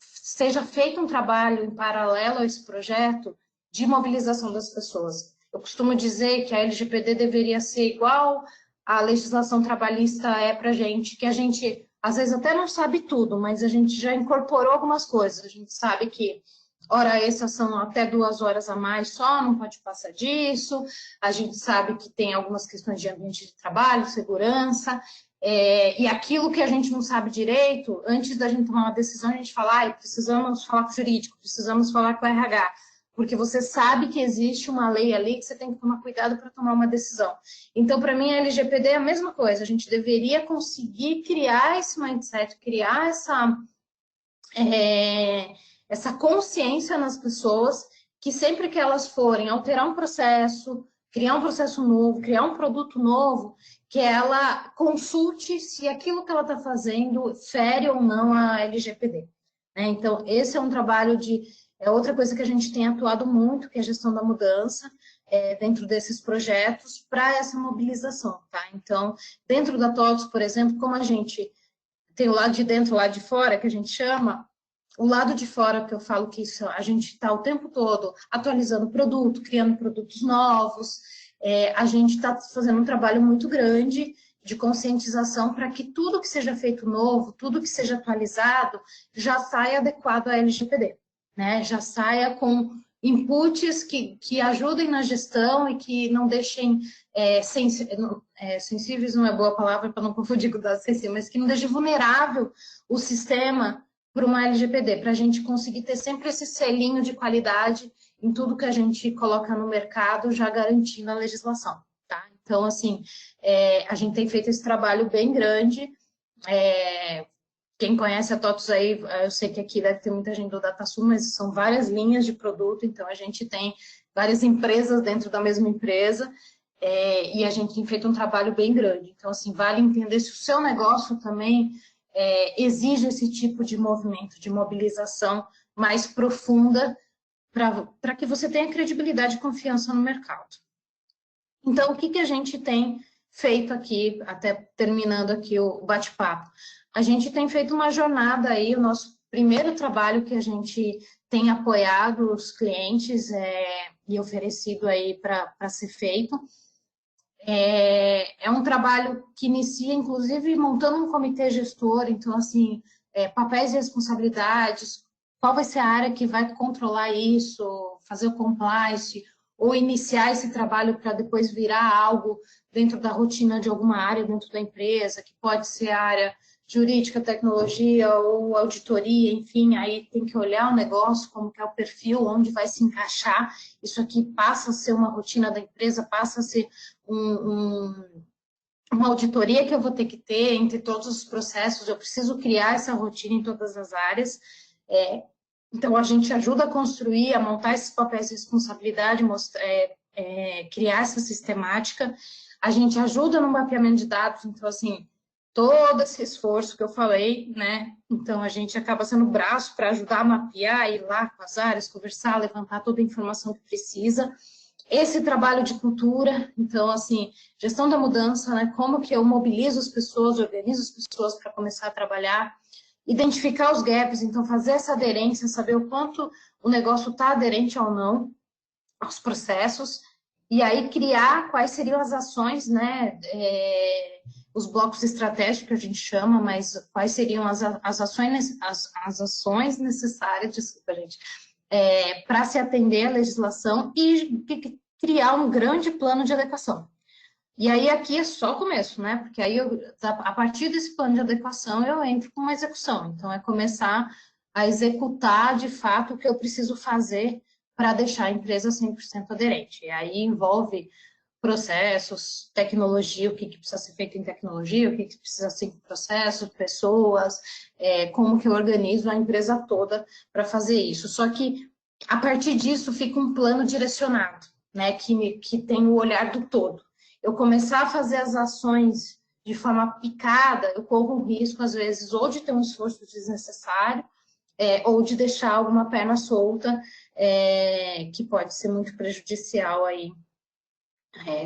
seja feito um trabalho em paralelo a esse projeto de mobilização das pessoas. Eu costumo dizer que a LGPD deveria ser igual a legislação trabalhista é para a gente, que a gente, às vezes, até não sabe tudo, mas a gente já incorporou algumas coisas. A gente sabe que hora extra são até 2 horas a mais só, não pode passar disso. A gente sabe que tem algumas questões de ambiente de trabalho, segurança, e aquilo que a gente não sabe direito, antes da gente tomar uma decisão, a gente fala, precisamos falar com o jurídico, precisamos falar com o RH, porque você sabe que existe uma lei ali que você tem que tomar cuidado para tomar uma decisão. Então, para mim, a LGPD é a mesma coisa, a gente deveria conseguir criar esse mindset, criar essa consciência nas pessoas, que sempre que elas forem alterar um processo, criar um processo novo, criar um produto novo, que ela consulte se aquilo que ela está fazendo fere ou não a LGPD. Né? Então, esse é um trabalho é outra coisa que a gente tem atuado muito, que é a gestão da mudança, dentro desses projetos, para essa mobilização. Tá? Então, dentro da TOTS, por exemplo, como a gente tem o lado de dentro e o lado de fora, que a gente chama, o lado de fora, que eu falo que isso, a gente está o tempo todo atualizando o produto, criando produtos novos, a gente está fazendo um trabalho muito grande de conscientização para que tudo que seja feito novo, tudo que seja atualizado, já saia adequado à LGPD, né? Já saia com inputs que ajudem na gestão e que não deixem sensíveis, não é boa palavra para não confundir com dados sensíveis, mas que não deixem vulnerável o sistema para uma LGPD, para a gente conseguir ter sempre esse selinho de qualidade em tudo que a gente coloca no mercado, já garantindo a legislação, tá? Então, assim, a gente tem feito esse trabalho bem grande. Quem conhece a TOTS aí, eu sei que aqui deve ter muita gente do DataSul, mas são várias linhas de produto, então a gente tem várias empresas dentro da mesma empresa, e a gente tem feito um trabalho bem grande. Então, assim, vale entender se o seu negócio também exige esse tipo de movimento, de mobilização mais profunda, para que você tenha credibilidade e confiança no mercado. Então, o que a gente tem feito aqui, até terminando aqui o bate-papo? A gente tem feito uma jornada aí, o nosso primeiro trabalho que a gente tem apoiado os clientes e oferecido aí para ser feito. É um trabalho que inicia, inclusive, montando um comitê gestor, então, assim, papéis e responsabilidades, qual vai ser a área que vai controlar isso, fazer o compliance, ou iniciar esse trabalho para depois virar algo dentro da rotina de alguma área dentro da empresa, que pode ser a área jurídica, tecnologia ou auditoria, enfim, aí tem que olhar o negócio, como que é o perfil, onde vai se encaixar, isso aqui passa a ser uma rotina da empresa, passa a ser uma auditoria que eu vou ter que ter entre todos os processos, eu preciso criar essa rotina em todas as áreas, então a gente ajuda a construir, a montar esses papéis de responsabilidade, criar essa sistemática, a gente ajuda no mapeamento de dados, então assim, todo esse esforço que eu falei, né? Então, a gente acaba sendo o braço para ajudar a mapear, ir lá com as áreas, conversar, levantar toda a informação que precisa. Esse trabalho de cultura, então, assim, gestão da mudança, né? Como que eu mobilizo as pessoas, organizo as pessoas para começar a trabalhar, identificar os gaps, então, fazer essa aderência, saber o quanto o negócio está aderente ou não aos processos, e aí criar quais seriam as ações, né? Os blocos estratégicos que a gente chama, mas quais seriam as ações necessárias, desculpa, gente, para se atender à legislação e criar um grande plano de adequação. E aí aqui é só o começo, né? Porque aí a partir desse plano de adequação eu entro com uma execução. Então é começar a executar de fato o que eu preciso fazer para deixar a empresa 100% aderente. E aí envolve processos, tecnologia, o que precisa ser feito em tecnologia, o que precisa ser em processos, pessoas, como que eu organizo a empresa toda para fazer isso. Só que, a partir disso, fica um plano direcionado, né, que tem o olhar do todo. Eu começar a fazer as ações de forma picada, eu corro o risco, às vezes, ou de ter um esforço desnecessário, ou de deixar alguma perna solta, que pode ser muito prejudicial aí.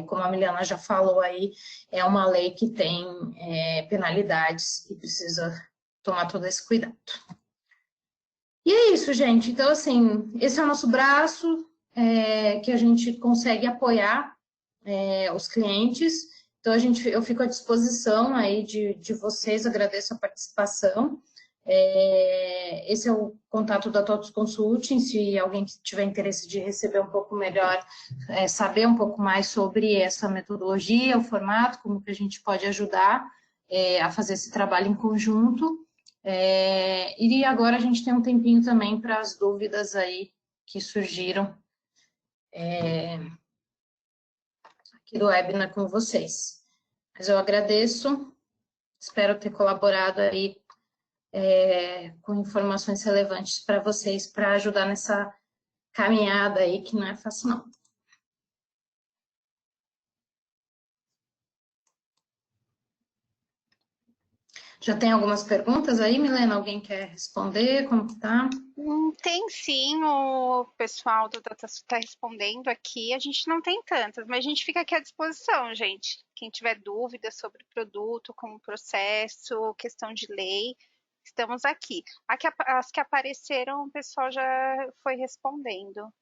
Como a Milena já falou aí, é uma lei que tem penalidades e precisa tomar todo esse cuidado. E é isso, gente. Então, assim, esse é o nosso braço, que a gente consegue apoiar os clientes. Então, eu fico à disposição aí de vocês, agradeço a participação. Esse é o contato da TOTVS Consulting, se alguém tiver interesse de receber um pouco melhor, saber um pouco mais sobre essa metodologia, o formato, como que a gente pode ajudar a fazer esse trabalho em conjunto. E agora a gente tem um tempinho também para as dúvidas aí que surgiram aqui do webinar com vocês. Mas eu agradeço, espero ter colaborado aí com informações relevantes para vocês, para ajudar nessa caminhada aí, que não é fácil, não. Já tem algumas perguntas aí, Milena? Alguém quer responder? Como que tá? Tem sim, o pessoal do DataSul está respondendo aqui. A gente não tem tantas, mas a gente fica aqui à disposição, gente. Quem tiver dúvidas sobre o produto, como processo, questão de lei, estamos aqui. As que apareceram, o pessoal já foi respondendo.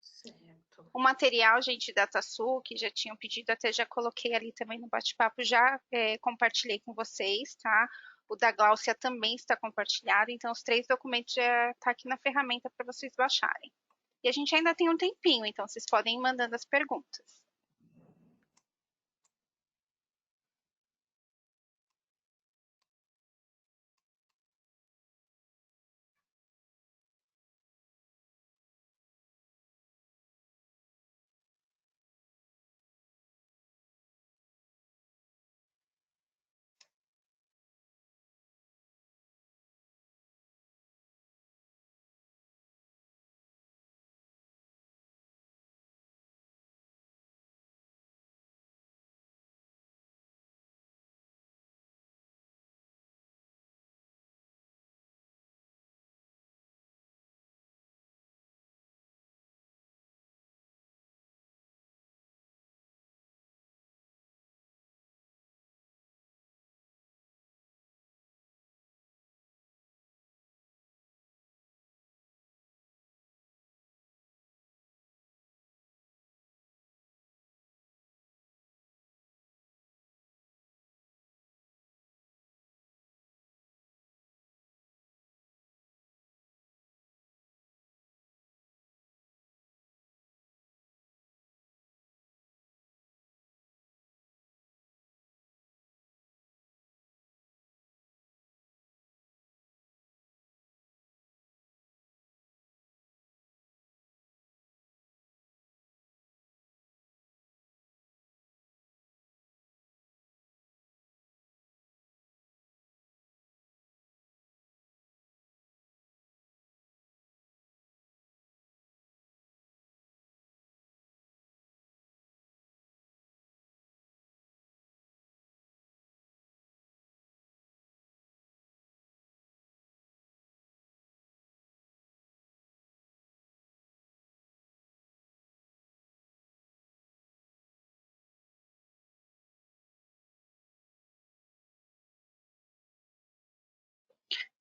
Certo. O material, gente, DataSul, que já tinham pedido, até já coloquei ali também no bate-papo, já compartilhei com vocês, tá? O da Gláucia também está compartilhado, então os 3 documentos já estão aqui na ferramenta para vocês baixarem. E a gente ainda tem um tempinho, então vocês podem ir mandando as perguntas.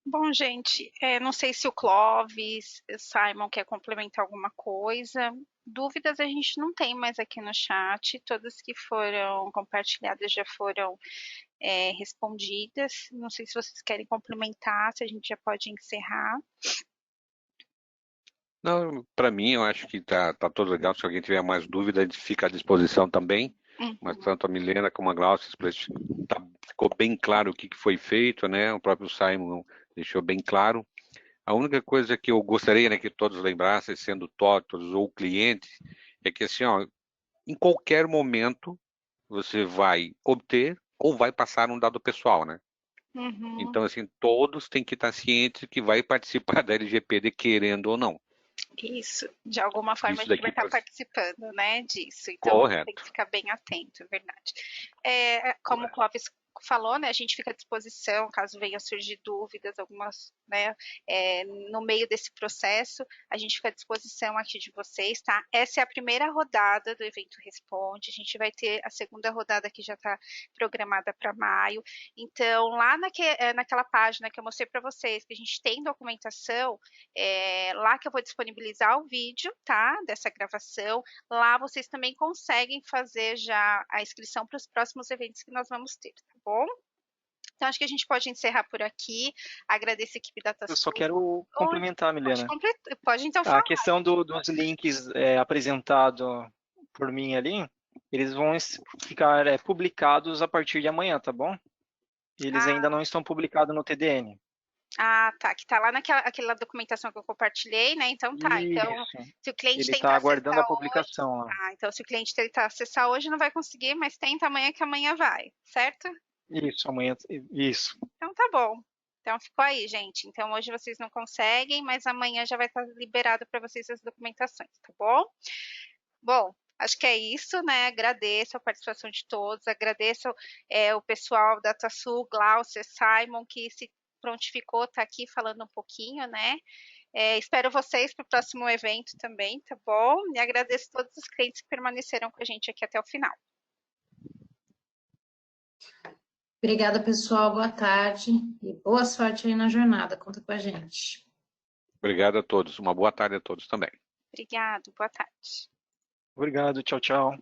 Bom, gente, não sei se o Clóvis, o Simon quer complementar alguma coisa. Dúvidas a gente não tem mais aqui no chat. Todas que foram compartilhadas já foram respondidas. Não sei se vocês querem complementar, se a gente já pode encerrar. Não, para mim, eu acho que tá todo legal. Se alguém tiver mais dúvida, a gente fica à disposição também. Mas tanto a Milena como a Gláucia ficou bem claro o que foi feito, né? O próprio Simon deixou bem claro. A única coisa que eu gostaria, né, que todos lembrassem, sendo TOTVS ou clientes, é que assim, ó, em qualquer momento você vai obter ou vai passar um dado pessoal, né? Então, assim, todos têm que estar cientes que vai participar da LGPD querendo ou não. Isso, de alguma forma Isso a gente vai daqui estar pra- participando, né, disso. Então Correto. tem que ficar bem atento, é verdade. Como o Correto. Clóvis falou, né, a gente fica à disposição caso venham surgir dúvidas, algumas, né, no meio desse processo, a gente fica à disposição aqui de vocês, tá? Essa é a primeira rodada do evento Responde, a gente vai ter a segunda rodada que já está programada para maio. Então, lá naquela página que eu mostrei para vocês, que a gente tem documentação, lá que eu vou disponibilizar o vídeo, tá? Dessa gravação. Lá vocês também conseguem fazer já a inscrição para os próximos eventos que nós vamos ter, tá bom? Então, acho que a gente pode encerrar por aqui. Agradeço a equipe da Eu só TASU. quero complementar, Milena. Pode então A falar. questão dos links apresentados por mim ali, eles vão ficar publicados a partir de amanhã, tá bom? Eles ainda não estão publicados no TDN. Ah, tá. Que tá lá naquela documentação que eu compartilhei, né? Então tá. Então, Isso. se o cliente Ele tentar está aguardando a acessar publicação lá. hoje, então se o cliente tentar acessar hoje não vai conseguir, mas tenta amanhã que amanhã vai, certo? Isso, amanhã. Isso. Então tá bom. Então ficou aí, gente. Então hoje vocês não conseguem, mas amanhã já vai estar liberado para vocês as documentações, tá bom? Bom, acho que é isso, né? Agradeço a participação de todos, agradeço o pessoal da TASU, Glaucia, Simon, que se prontificou, tá aqui falando um pouquinho, né? Espero vocês para o próximo evento também, tá bom? E agradeço a todos os clientes que permaneceram com a gente aqui até o final. Obrigada, pessoal. Boa tarde e boa sorte aí na jornada. Conta com a gente. Obrigado a todos. Uma boa tarde a todos também. Obrigado, boa tarde. Obrigado, tchau, tchau.